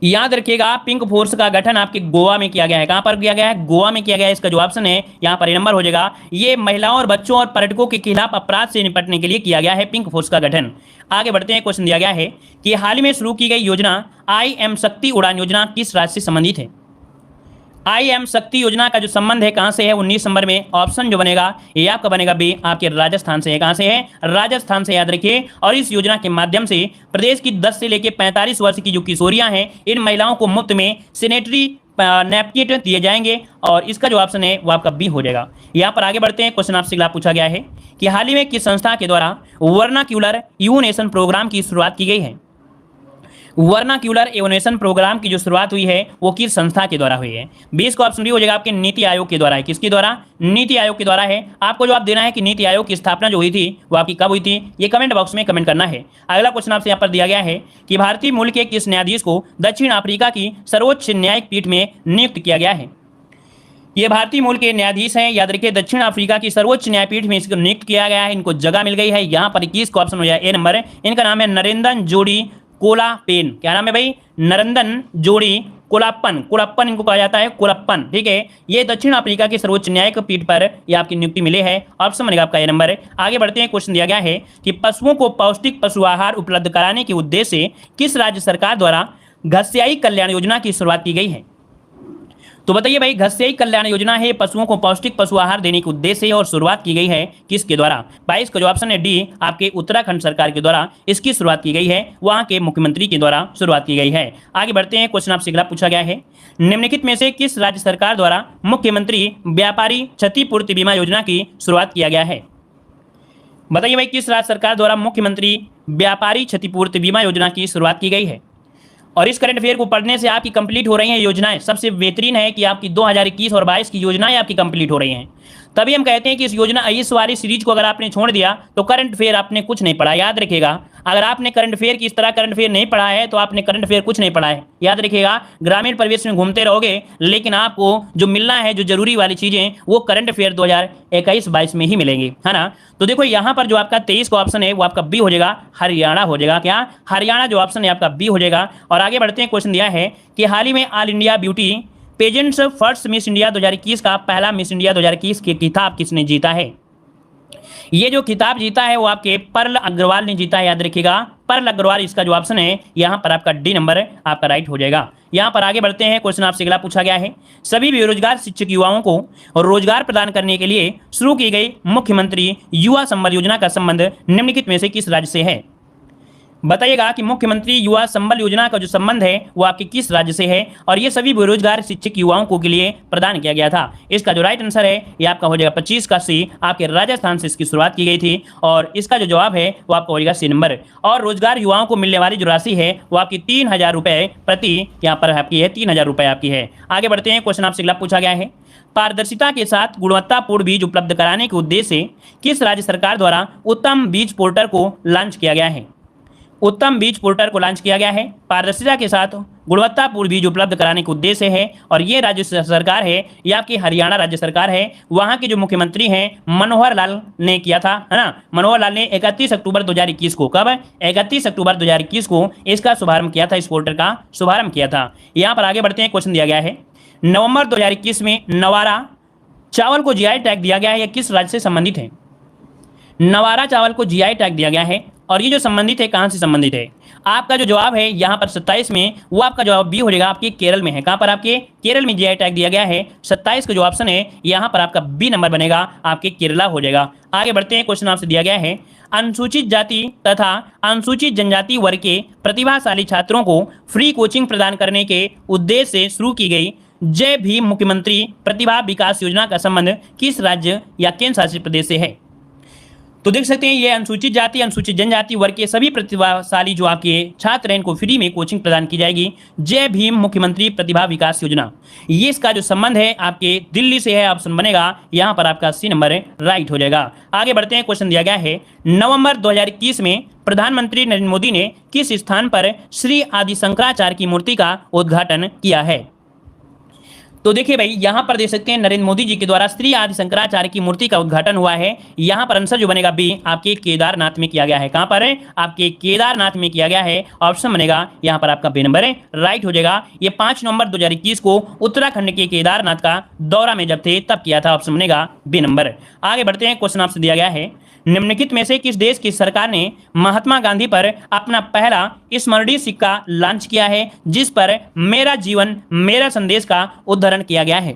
याद रखिएगा पिंक फोर्स का गठन आपके गोवा में किया गया है। कहां पर किया गया है, गोवा में किया गया है। इसका जो ऑप्शन है यहां पर नंबर हो जाएगा, ये महिलाओं और बच्चों और पर्यटकों के खिलाफ अपराध से निपटने के लिए किया गया है पिंक फोर्स का गठन। आगे बढ़ते हैं, क्वेश्चन दिया गया है कि हाल ही में शुरू की गई योजना IM शक्ति उड़ान योजना किस राज्य से संबंधित है। IM शक्ति योजना का जो संबंध है कहां से है, 19 नंबर में ऑप्शन जो बनेगा ये आपका बनेगा बी, आपके राजस्थान से है। कहां से है, राजस्थान से, याद रखिए। और इस योजना के माध्यम से प्रदेश की 10 से लेकर 45 वर्ष की जो किशोरियां हैं, इन महिलाओं को मुफ्त में सैनिटरी नैपकिन दिए जाएंगे, और इसका जो ऑप्शन है वो आपका बी हो जाएगा। यहाँ पर आगे बढ़ते हैं, क्वेश्चन आपसे अगला पूछा गया है कि हाल ही में किस संस्था के द्वारा वर्नाक्यूलर यूनेशन प्रोग्राम की शुरुआत की गई है। वर्नाक्यूलर एवोनेशन प्रोग्राम की जो शुरुआत हुई है वो किस संस्था के द्वारा हुई है। 20 का ऑप्शन भी हो जाएगा आपके नीति आयोग के द्वारा है। किसके द्वारा, नीति आयोग के द्वारा है। आपको जवाब देना है कि नीति आयोग की स्थापना जो हुई थी वो आपकी कब हुई थी, ये कमेंट बॉक्स में कमेंट करना है। अगला क्वेश्चन आपसे यहाँ पर दिया गया है कि भारतीय मूल के किस न्यायाधीश को दक्षिण अफ्रीका की सर्वोच्च न्यायिक पीठ में नियुक्त किया गया है। ये भारतीय मूल के न्यायाधीश हैं, याद रखिए दक्षिण अफ्रीका की सर्वोच्च न्यायपीठ में इसको नियुक्त किया गया है, इनको जगह मिल गई है। यहाँ पर 21 का ऑप्शन हो जाए ए नंबर है। इनका नाम है नरेंद्रन जोड़ी कोलापेन। क्या नाम है भाई, नरेंद्रन जोड़ी कोलाप्पन, कोलाप्पन इनको कहा जाता है, कोलाप्पन, ठीक है। ये दक्षिण अफ्रीका की सर्वोच्च न्यायिक पीठ पर ये आपकी नियुक्ति मिले है, ऑप्शन बनेगा आपका ए नंबर है। आगे बढ़ते हैं, क्वेश्चन दिया गया है कि पशुओं को पौष्टिक पशु आहार उपलब्ध कराने के उद्देश्य से किस राज्य सरकार द्वारा घस्याई कल्याण योजना की शुरुआत की गई है। तो बताइए भाई, घस्याई कल्याण योजना है, पशुओं को पौष्टिक पशु आहार देने के उद्देश्य से और शुरुआत की गई है किसके द्वारा। 22 का जो ऑप्शन है डी, आपके उत्तराखंड सरकार के द्वारा इसकी शुरुआत की गई है, वहां के मुख्यमंत्री के द्वारा शुरुआत की गई है। आगे बढ़ते हैं, क्वेश्चन आपसे अगला पूछा गया है, निम्नलिखित में से किस राज्य सरकार द्वारा मुख्यमंत्री व्यापारी क्षतिपूर्ति बीमा योजना की शुरुआत किया गया है। बताइए भाई, किस राज्य सरकार द्वारा मुख्यमंत्री व्यापारी क्षतिपूर्ति बीमा योजना की शुरुआत की गई है। और इस करंट अफेयर को पढ़ने से आपकी कंप्लीट हो रही हैं योजनाएं। सबसे बेहतरीन है कि आपकी 2021 और 22 की योजनाएं आपकी कंप्लीट हो रही हैं। तभी हम कहते हैं कि इस वाली सीरीज को अगर आपने छोड़ दिया तो करंट अफेयर आपने कुछ नहीं पढ़ा। याद रखिएगा, अगर आपने करंट अफेयर की इस तरह करंट अफेयर नहीं पढ़ा है तो आपने करंट अफेयर कुछ नहीं पढ़ा है। याद रखिएगा, ग्रामीण परिवेश में घूमते रहोगे, लेकिन आपको जो मिलना है, जो जरूरी वाली चीजें, वो करंट अफेयर 2021-22 में ही मिलेंगी, है ना। तो देखो यहाँ पर जो आपका 23 का ऑप्शन है वो आपका बी हो जाएगा, हरियाणा हो जाएगा। क्या, हरियाणा जो ऑप्शन है आपका बी हो जाएगा। और आगे बढ़ते हैं, क्वेश्चन दिया है कि हाल ही में all India beauty pageants first miss India 2021 का पहला मिस इंडिया 2021 के खिताब किसने जीता है। ये जो खिताब जीता है वो आपके परल अग्रवाल ने जीता है। याद रखिएगा, परल अग्रवाल, इसका जो ऑप्शन है यहाँ पर आपका डी नंबर आपका राइट हो जाएगा। यहाँ पर आगे बढ़ते हैं, क्वेश्चन आपसे अगला पूछा गया है, सभी बेरोजगार शिक्षक युवाओं को रोजगार प्रदान करने के लिए शुरू की गई मुख्यमंत्री युवा संबल योजना का संबंध निम्नलिखित में से किस राज्य से है। बताइएगा कि मुख्यमंत्री युवा संबल योजना का जो संबंध है वो आपके किस राज्य से है, और ये सभी बेरोजगार शिक्षक युवाओं को के लिए प्रदान किया गया था। इसका जो राइट आंसर है ये आपका हो जाएगा 25 का सी, आपके राजस्थान से इसकी शुरुआत की गई थी, और इसका जो जवाब है वो आपका हो जाएगा सी नंबर। और रोजगार युवाओं को मिलने वाली जो राशि है वो आपकी 3000 रुपये प्रति यहाँ पर आपकी है, 3000 रुपये आपकी है। आगे बढ़ते हैं, क्वेश्चन आपसे अगला पूछा गया है, पारदर्शिता के साथ गुणवत्तापूर्ण बीज उपलब्ध कराने के उद्देश्य से किस राज्य सरकार द्वारा उत्तम बीज पोर्टल को लॉन्च किया गया है। उत्तम बीज पोर्टल को लॉन्च किया गया है, पारदर्शिता के साथ गुणवत्तापूर्ण बीज उपलब्ध कराने के उद्देश्य है, और ये राज्य सरकार है, ये आपकी हरियाणा राज्य सरकार है। वहाँ के जो मुख्यमंत्री हैं मनोहर लाल ने किया था, है ना। मनोहर लाल ने 31 अक्टूबर 2021 को, कब, 31 अक्टूबर 2021 को इसका शुभारंभ किया था, इस पोर्टल का शुभारंभ किया था। यहाँ पर आगे बढ़ते हैं, क्वेश्चन दिया गया है, नवंबर 2021 में नवारा चावल को जीआई टैग दिया गया है, यह किस राज्य से संबंधित है? नवारा चावल को जीआई टैग दिया गया है और ये जो संबंधित है कहां से संबंधित है? आपका जो जवाब है यहाँ पर 27 में, वो आपका जवाब बी हो जाएगा, आपके केरल में है। कहां पर? आपके केरल में जीआई टैग दिया गया है। 27 का जो ऑप्शन है यहाँ पर आपका बी नंबर बनेगा, आपके केरला हो जाएगा। आगे बढ़ते हैं, क्वेश्चन आपसे दिया गया है, अनुसूचित जाति तथा अनुसूचित जनजाति वर्ग के प्रतिभाशाली छात्रों को फ्री कोचिंग प्रदान करने के उद्देश्य से शुरू की गई जय भीम मुख्यमंत्री प्रतिभा विकास योजना का संबंध किस राज्य या केंद्र शासित प्रदेश से है? तो देख सकते हैं ये अनुसूचित जाति अनुसूचित जनजाति वर्ग के सभी प्रतिभाशाली जो आपके छात्र हैं इनको फ्री में कोचिंग प्रदान की जाएगी, जय भीम मुख्यमंत्री प्रतिभा विकास योजना। ये इसका जो संबंध है आपके दिल्ली से है, ऑप्शन बनेगा यहाँ पर आपका सी नंबर राइट हो जाएगा। आगे बढ़ते हैं, क्वेश्चन दिया गया है, नवंबर 2021 में प्रधानमंत्री नरेंद्र मोदी ने किस स्थान पर श्री आदि शंकराचार्य की मूर्ति का उद्घाटन किया है? तो देखिए भाई यहाँ पर देख सकते हैं नरेंद्र मोदी जी के द्वारा श्री आदि शंकराचार्य की मूर्ति का उद्घाटन हुआ है। यहाँ पर आंसर जो बनेगा बी, आपके केदारनाथ में किया गया है। कहाँ पर? आपके केदारनाथ में किया गया है, ऑप्शन बनेगा यहाँ पर आपका बी नंबर राइट हो जाएगा। ये 5 नवंबर 2021 को उत्तराखंड के केदारनाथ का दौरा में जब थे तब किया था, ऑप्शन बनेगा बी नंबर। आगे बढ़ते हैं, क्वेश्चन आपसे दिया गया है, निम्नलिखित में से किस देश की सरकार ने महात्मा गांधी पर अपना पहला स्मरणीय सिक्का लॉन्च किया है जिस पर मेरा जीवन मेरा संदेश का उद्धरण किया गया है?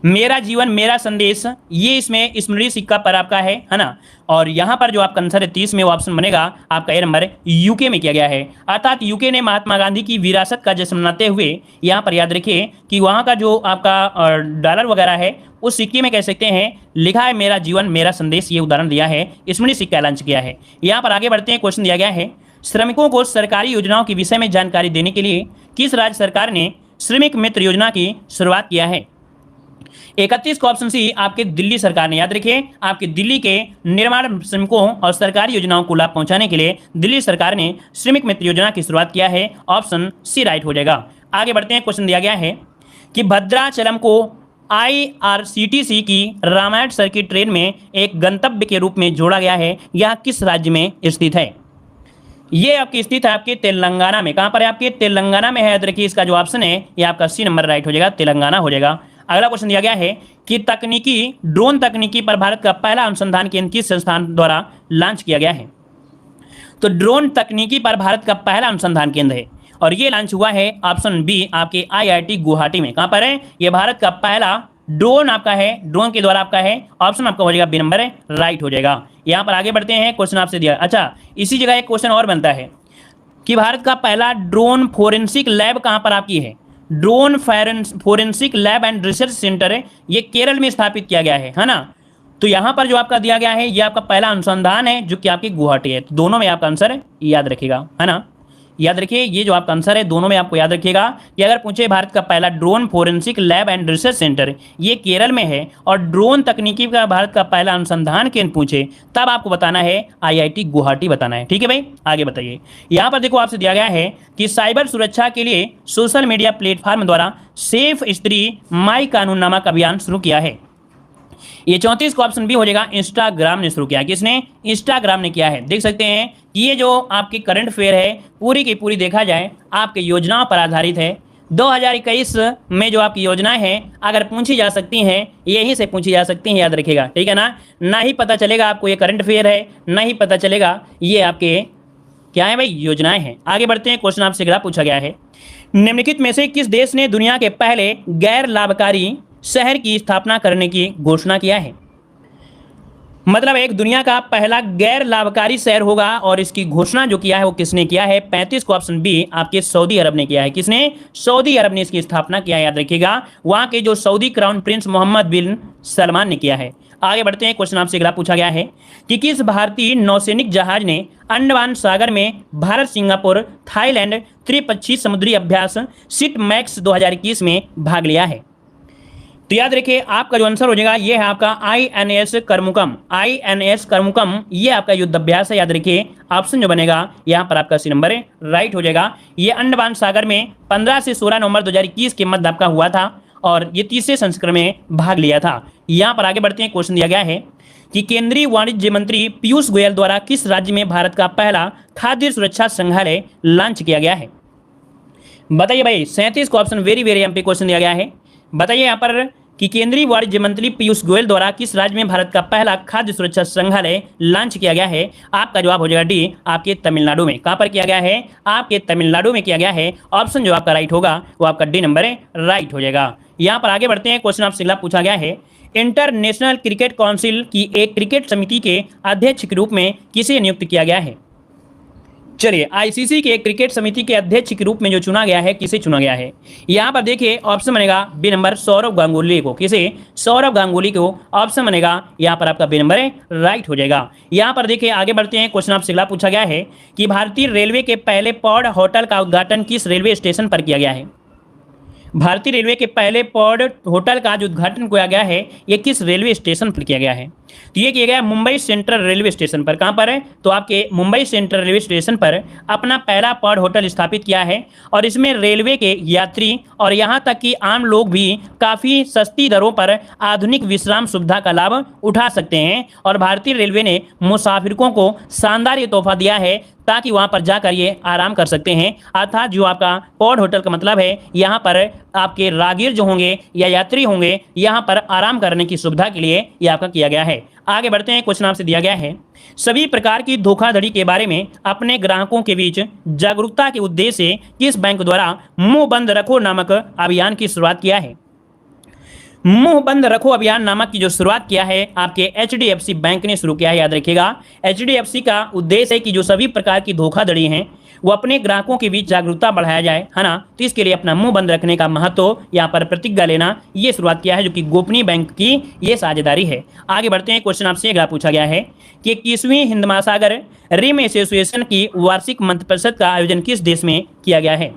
मेरा जीवन मेरा संदेश, ये इसमें स्मरणीय सिक्का पर आपका है ना। और यहाँ पर जो आपका आंसर है 30 में, वो ऑप्शन बनेगा आपका ए नंबर, यूके में किया गया है। अर्थात यूके ने महात्मा गांधी की विरासत का जश्न मनाते हुए यहाँ पर याद रखिए कि वहाँ का जो आपका डॉलर वगैरह है उस सिक्के में कह सकते हैं लिखा है मेरा जीवन मेरा संदेश, ये उदाहरण दिया है, स्मरणीय सिक्का लॉन्च किया है। यहाँ पर आगे बढ़ते हैं, क्वेश्चन दिया गया है, श्रमिकों को सरकारी योजनाओं के विषय में जानकारी देने के लिए किस राज्य सरकार ने श्रमिक मित्र योजना की शुरुआत किया है? 31 को ऑप्शन सी आपके दिल्ली सरकार ने, याद रखिए आपके दिल्ली के निर्माण श्रमिकों और सरकारी योजनाओं को लाभ पहुंचाने के लिए दिल्ली सरकार ने श्रमिक मित्र योजना की शुरुआत किया है, ऑप्शन सी राइट हो जाएगा। आगे बढ़ते हैं, क्वेश्चन दिया गया है कि भद्राचलम को IRCTC की रामायण सर्किट ट्रेन में एक गंतव्य के रूप में जोड़ा गया है, यह किस राज्य में स्थित है? ये आपकी स्थित है आपके तेलंगाना में। कहां पर है? आपके तेलंगाना में है, याद रखिए इसका जो ऑप्शन है ये आपका सी नंबर राइट हो जाएगा, तेलंगाना हो जाएगा। अगला क्वेश्चन दिया गया है कि तकनीकी ड्रोन तकनीकी पर भारत का पहला अनुसंधान केंद्र किस संस्थान द्वारा लॉन्च किया गया है? तो ड्रोन तकनीकी पर भारत का पहला अनुसंधान केंद्र है और ये लॉन्च हुआ है, ऑप्शन बी आपके IIT गुवाहाटी में। कहां पर है? ये भारत का पहला ड्रोन आपका है, ड्रोन के द्वारा आपका है, ऑप्शन आपका हो जाएगा बी नंबर राइट हो जाएगा। यहाँ पर आगे बढ़ते हैं, क्वेश्चन आपसे दिया, अच्छा इसी जगह एक क्वेश्चन और बनता है कि भारत का पहला ड्रोन फोरेंसिक लैब कहां पर आपकी है? Drone forensic lab and research centre है, ये केरल में स्थापित किया गया है ना। तो यहाँ पर जो आपका दिया गया है ये आपका पहला अनुसंधान है जो कि आपकी गुवाहाटी है। तो दोनों में आपका आंसर याद रखिएगा, है ना। याद रखिए ये जो आपका आंसर है दोनों में आपको याद रखिएगा कि अगर पूछे भारत का पहला drone forensic lab and research centre ये केरल में है और ड्रोन तकनीकी का भारत का पहला अनुसंधान केंद्र पूछे तब आपको बताना है IIT गुवाहाटी बताना है। ठीक है भाई, आगे बताइए। यहाँ पर देखो आपसे दिया गया है कि साइबर सुरक्षा के लिए सोशल मीडिया प्लेटफॉर्म द्वारा सेफ स्त्री माई कानून नामक अभियान शुरू किया है। ये 34 का ऑप्शन बी हो जाएगा, इंस्टाग्राम ने शुरू किया। किसने? इंस्टाग्राम ने किया है। देख सकते हैं कि ये जो आपकी करंट अफेयर है पूरी की पूरी देखा जाए आपके योजनाओं पर आधारित है। 2021 में जो आपकी योजनाएं हैं अगर पूछी जा सकती हैं यहीं से पूछी जा सकती हैं, याद रखिएगा, ठीक है ना ही पता चलेगा आपको ये करंट अफेयर है, ना ही पता चलेगा ये आपके क्या है भाई योजनाएं हैं। आगे बढ़ते हैं, क्वेश्चन आपसे अगला पूछा गया है, निम्नलिखित में से किस देश ने दुनिया के पहले गैर लाभकारी शहर की स्थापना करने की घोषणा किया है? मतलब एक दुनिया का पहला गैर लाभकारी शहर होगा और इसकी घोषणा जो किया है वो किसने किया है? 35 को ऑप्शन बी आपके सऊदी अरब ने किया है। किसने? सऊदी अरब ने इसकी स्थापना किया है, याद रखिएगा, वहां के जो सऊदी क्राउन प्रिंस मोहम्मद बिन सलमान ने किया है। आगे बढ़ते हैं, क्वेश्चन आपसे अगला पूछा गया है कि किस भारतीय नौसैनिक जहाज ने अंडमान सागर में भारत सिंगापुर थाईलैंड त्रिपक्षीय समुद्री अभ्यास सिट मैक्स 2021 में भाग लिया है? तो याद रखिए आपका जो आंसर हो जाएगा ये है आपका INS करमुकम। INS करमुकम ये आपका युद्ध अभ्यास है, याद रखिए, ऑप्शन जो बनेगा यहाँ पर आपका सी नंबर राइट हो जाएगा। ये अंडमान सागर में 15 से 16 नवंबर 2021 के मध्य आपका हुआ था और ये तीसरे संस्करण में भाग लिया था। यहाँ पर आगे बढ़ते हैं, क्वेश्चन दिया गया है कि केंद्रीय वाणिज्य मंत्री पीयूष गोयल द्वारा किस राज्य में भारत का पहला खाद्य सुरक्षा संग्रहालय लॉन्च किया गया है? बताइए भाई। 37 को ऑप्शन वेरी वेरी यहाँ पे क्वेश्चन दिया गया है बताइए यहाँ पर कि केंद्रीय वाणिज्य मंत्री पीयूष गोयल द्वारा किस राज्य में भारत का पहला खाद्य सुरक्षा संग्रहालय लॉन्च किया गया है? आपका जवाब हो जाएगा डी, आपके तमिलनाडु में। कहां पर किया गया है? आपके तमिलनाडु में किया गया है। ऑप्शन जो आपका राइट होगा वो आपका डी नंबर राइट हो जाएगा। यहां पर आगे बढ़ते हैं, क्वेश्चन आपसे अगला पूछा गया है, इंटरनेशनल क्रिकेट काउंसिल की एक क्रिकेट समिति के अध्यक्ष के रूप में किसे नियुक्त किया गया है? चलिए, आईसीसी के क्रिकेट समिति के अध्यक्ष के रूप में जो चुना गया है, किसे चुना गया है? यहां पर देखिए ऑप्शन बनेगा बी नंबर सौरव गांगुली को। किसे? सौरव गांगुली को ऑप्शन बनेगा यहां पर आपका बी नंबर राइट हो जाएगा। यहां पर देखिए आगे बढ़ते हैं, क्वेश्चन आपसे अगला पूछा गया है कि भारतीय रेलवे के पहले पौड़ होटल का उद्घाटन किस रेलवे स्टेशन पर किया गया है? भारतीय रेलवे के पहले पौड़ होटल का जो उद्घाटन किया गया है ये किस रेलवे स्टेशन पर किया गया है? तो ये किया गया मुंबई सेंट्रल रेलवे स्टेशन पर। कहां पर है? तो आपके मुंबई सेंट्रल रेलवे स्टेशन पर अपना पहला पौड़ होटल स्थापित किया है और इसमें रेलवे के यात्री और यहां तक कि आम लोग भी काफ़ी सस्ती दरों पर आधुनिक विश्राम सुविधा का लाभ उठा सकते हैं। और भारतीय रेलवे ने मुसाफिरों को शानदार ये तोहफा दिया है ताकि वहां पर जाकर ये आराम कर सकते हैं। अर्थात जो आपका पौड़ होटल का मतलब है यहाँ पर आपके राहगीर जो होंगे या यात्री होंगे यहाँ पर आराम करने की सुविधा के लिए ये आपका किया गया है। आगे बढ़ते हैं, क्वेश्चन आपसे दिया गया है, सभी प्रकार की धोखाधड़ी के बारे में अपने ग्राहकों के बीच जागरूकता के उद्देश्य से किस बैंक द्वारा मुंह बंद रखो नामक अभियान की शुरुआत किया है? मुंह बंद रखो अभियान नामक की जो शुरुआत किया है आपके एचडीएफसी बैंक ने शुरू किया है। याद रखिएगा, एचडीएफसी का उद्देश्य है कि जो सभी प्रकार की धोखाधड़ी हैं वो अपने ग्राहकों के बीच जागरूकता बढ़ाया जाए, है ना। तो इसके लिए अपना मुंह बंद रखने का महत्व यहाँ पर प्रतिज्ञा लेना ये शुरुआत किया है, जो कि गोपनीय बैंक की ये साझेदारी है। आगे बढ़ते हैं, क्वेश्चन आपसे अगला पूछा गया है कि 21वीं हिंद महासागर रिम एसोसिएशन की वार्षिक मंत्रिपरिषद का आयोजन किस देश में किया गया है?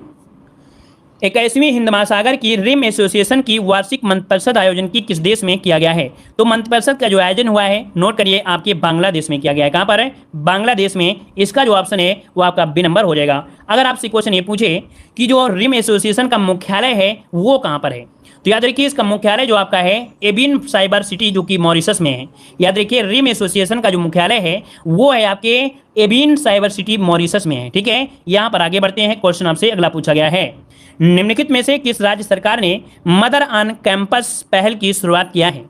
21वीं हिंद महासागर की रिम एसोसिएशन की वार्षिक मंत्रिपरिषद आयोजन की किस देश में किया गया है? तो मंत्रिपरिषद का जो आयोजन हुआ है, नोट करिए, आपके बांग्लादेश में किया गया है। कहां पर है? बांग्लादेश में। इसका जो ऑप्शन है वो आपका बी नंबर हो जाएगा। अगर आपसे क्वेश्चन ये पूछे कि जो रिम एसोसिएशन का मुख्यालय है वो कहां पर है, तो याद रखिए इसका मुख्यालय जो आपका है एबिन साइबर सिटी जो कि मॉरिशस में है। याद रखिए रिम एसोसिएशन का जो मुख्यालय है वो है आपके एबिन साइबर सिटी मॉरिशस में है। ठीक है, यहां पर आगे बढ़ते हैं, क्वेश्चन आपसे अगला पूछा गया है, निम्नलिखित में से किस राज्य सरकार ने मदर ऑन कैंपस पहल की शुरुआत किया है?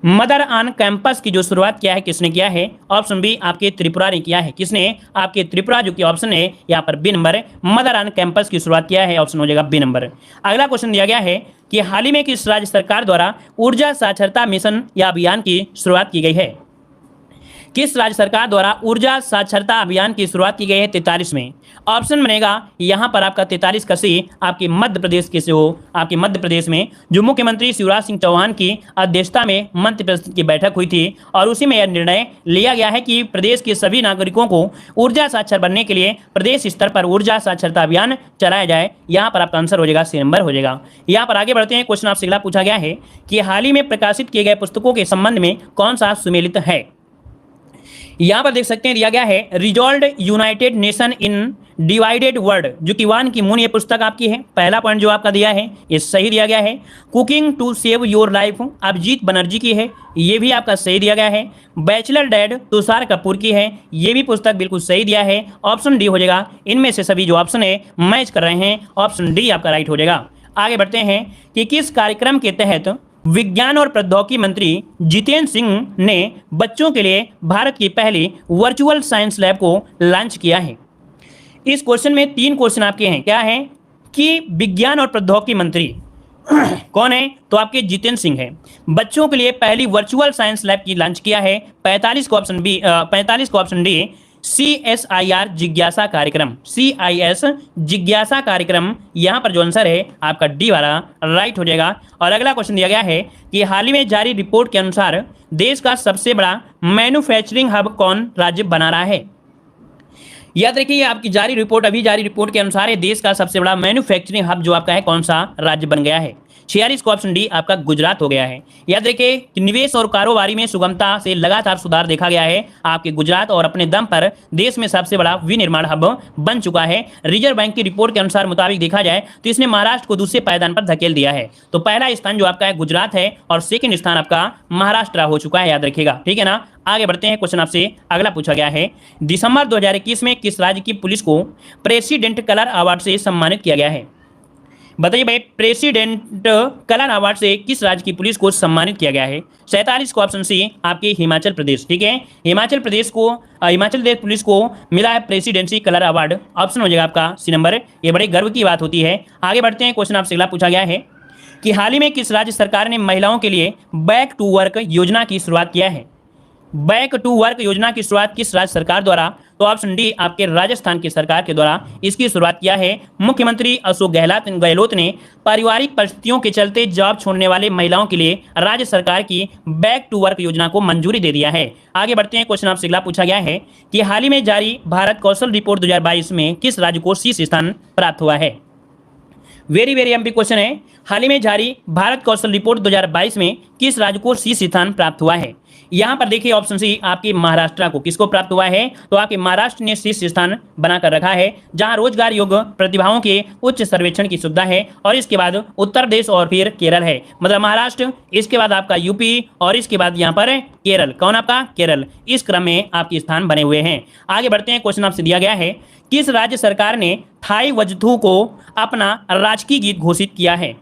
मदर ऑन कैंपस की जो शुरुआत किया है किसने किया है? ऑप्शन बी आपके त्रिपुरा ने किया है। किसने? आपके त्रिपुरा, जो कि ऑप्शन है यहाँ पर B number, mother on campus की शुरुआत किया है। ऑप्शन हो जाएगा बी नंबर। अगला क्वेश्चन दिया गया है कि हाल ही में किस राज्य सरकार द्वारा ऊर्जा साक्षरता मिशन या अभियान की शुरुआत की गई है? किस राज्य सरकार द्वारा ऊर्जा साक्षरता अभियान की शुरुआत की गई है? 43 में। ऑप्शन बनेगा यहाँ पर आपका 43 का सी आपके मध्य प्रदेश के से हो। आपके मध्य प्रदेश में जो मुख्यमंत्री शिवराज सिंह चौहान की अध्यक्षता में मंत्रिपरिषद की बैठक हुई थी और उसी में यह निर्णय लिया गया है कि प्रदेश के सभी नागरिकों को ऊर्जा साक्षर बनने के लिए प्रदेश स्तर पर ऊर्जा साक्षरता अभियान चलाया जाए। यहाँ पर आपका आंसर हो जाएगा सी नंबर हो जाएगा। यहाँ पर आगे बढ़ते हैं, क्वेश्चन आपसे अगला पूछा गया है कि हाल ही में प्रकाशित किए गए पुस्तकों के संबंध में कौन सा सुमेलित है? यहां पर देख सकते हैं दिया गया है resolve United nation in divided world, जो कि वान की मून ये पुस्तक आपकी है। पहला पॉइंट जो आपका दिया है ये सही दिया गया है। Cooking to save your life Abhijit Banerjee की है, ये भी आपका सही दिया गया है। बैचलर डैड तुषार कपूर की है, ये भी पुस्तक बिल्कुल सही दिया है। ऑप्शन डी हो जाएगा। इनमें से सभी जो ऑप्शन है मैच कर रहे हैं, ऑप्शन डी आपका राइट हो जाएगा। आगे बढ़ते हैं कि किस कार्यक्रम के तहत विज्ञान और प्रौद्योगिकी मंत्री जितेंद्र सिंह ने बच्चों के लिए भारत की पहली वर्चुअल साइंस लैब को लॉन्च किया है? इस क्वेश्चन में 3 क्वेश्चन आपके हैं। क्या है कि विज्ञान और प्रौद्योगिकी मंत्री कौन है? तो आपके जितेंद्र सिंह है। बच्चों के लिए पहली वर्चुअल साइंस लैब की लॉन्च किया है। 45 को ऑप्शन बी, 45 को ऑप्शन डी CSIR जिज्ञासा कार्यक्रम, CIS जिज्ञासा कार्यक्रम, यहां पर जो आंसर है आपका डी वाला राइट हो जाएगा। और अगला क्वेश्चन दिया गया है कि हाल ही में जारी रिपोर्ट के अनुसार देश का सबसे बड़ा मैन्युफैक्चरिंग हब कौन राज्य बना रहा है? याद रखिए आपकी जारी रिपोर्ट, अभी जारी रिपोर्ट के अनुसार देश का सबसे बड़ा मैन्युफैक्चरिंग हब जो आपका है कौन सा राज्य बन गया है? 46 को ऑप्शन डी आपका गुजरात हो गया है। याद रखिए कि निवेश और कारोबारी में सुगमता से लगातार सुधार देखा गया है आपके गुजरात, और अपने दम पर देश में सबसे बड़ा विनिर्माण हब बन चुका है। रिजर्व बैंक की रिपोर्ट के अनुसार मुताबिक देखा जाए तो इसने महाराष्ट्र को दूसरे पायदान पर धकेल दिया है। तो पहला स्थान जो आपका है गुजरात है और सेकंड स्थान आपका महाराष्ट्र हो चुका है, याद रखिएगा। ठीक है ना। आगे बढ़ते हैं, क्वेश्चन आपसे अगला पूछा गया है दिसंबर 2021 में किस राज्य की पुलिस को प्रेसिडेंट कलर अवार्ड से सम्मानित किया गया है? बताइए भाई, प्रेसिडेंट कलर अवार्ड से किस राज्य की पुलिस को सम्मानित किया गया है? 47 को ऑप्शन सी आपके हिमाचल प्रदेश। ठीक है, हिमाचल प्रदेश पुलिस को मिला है प्रेसिडेंसी कलर अवार्ड। ऑप्शन हो जाएगा आपका सी नंबर। ये बड़े गर्व की बात होती है। आगे बढ़ते हैं, क्वेश्चन आपसे अगला पूछा गया है कि हाल ही में किस राज्य सरकार ने महिलाओं के लिए बैक टू वर्क योजना की शुरुआत किया है? बैक टू वर्क योजना की शुरुआत किस राज्य सरकार द्वारा? तो ऑप्शन डी आपके राजस्थान की सरकार के द्वारा इसकी शुरुआत किया है। मुख्यमंत्री अशोक गहलोत ने पारिवारिक परिस्थितियों के चलते जॉब छोड़ने वाले महिलाओं के लिए राज्य सरकार की बैक टू वर्क योजना को मंजूरी दे दिया है। आगे बढ़ते हैं, क्वेश्चन आपसे अगला पूछा गया है कि हाल ही में जारी भारत कौशल रिपोर्ट 2022 में किस राज्य को शीर्ष स्थान प्राप्त हुआ है? वेरी वेरी एमपी क्वेश्चन है। हाल ही में जारी भारत कौशल रिपोर्ट 2022 में किस राज्य को शीर्ष स्थान प्राप्त हुआ है? यहां पर देखिए ऑप्शन सी आपकी महाराष्ट्र को किसको प्राप्त हुआ है? तो आपके महाराष्ट्र ने शीर्ष स्थान बनाकर रखा है, जहां रोजगार योग्य प्रतिभाओं के उच्च सर्वेक्षण की सुविधा है। और इसके बाद उत्तर प्रदेश और फिर केरल है, मतलब महाराष्ट्र, इसके बाद आपका यूपी और इसके बाद यहाँ पर केरल। कौन आपका? केरल। इस क्रम में आपके स्थान बने हुए हैं। आगे बढ़ते हैं, क्वेश्चन आपसे दिया गया है किस राज्य सरकार ने थाई वजथू को अपना राजकीय गीत घोषित किया है?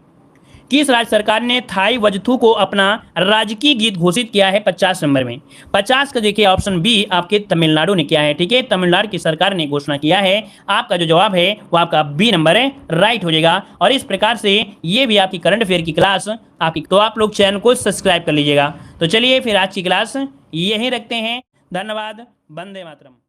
किस राज्य सरकार ने थाई वजथू को अपना राजकीय गीत घोषित किया है? 50 नंबर में 50 का देखिए ऑप्शन बी आपके तमिलनाडु ने किया है। ठीक है, तमिलनाडु की सरकार ने घोषणा किया है। आपका जो जवाब है वो आपका बी नंबर है, राइट हो जाएगा। और इस प्रकार से ये भी आपकी करंट अफेयर की क्लास आपकी, तो आप लोग चैनल को सब्सक्राइब कर लीजिएगा। तो चलिए फिर आज की क्लास यहीं रखते हैं। धन्यवाद। वंदे मातरम।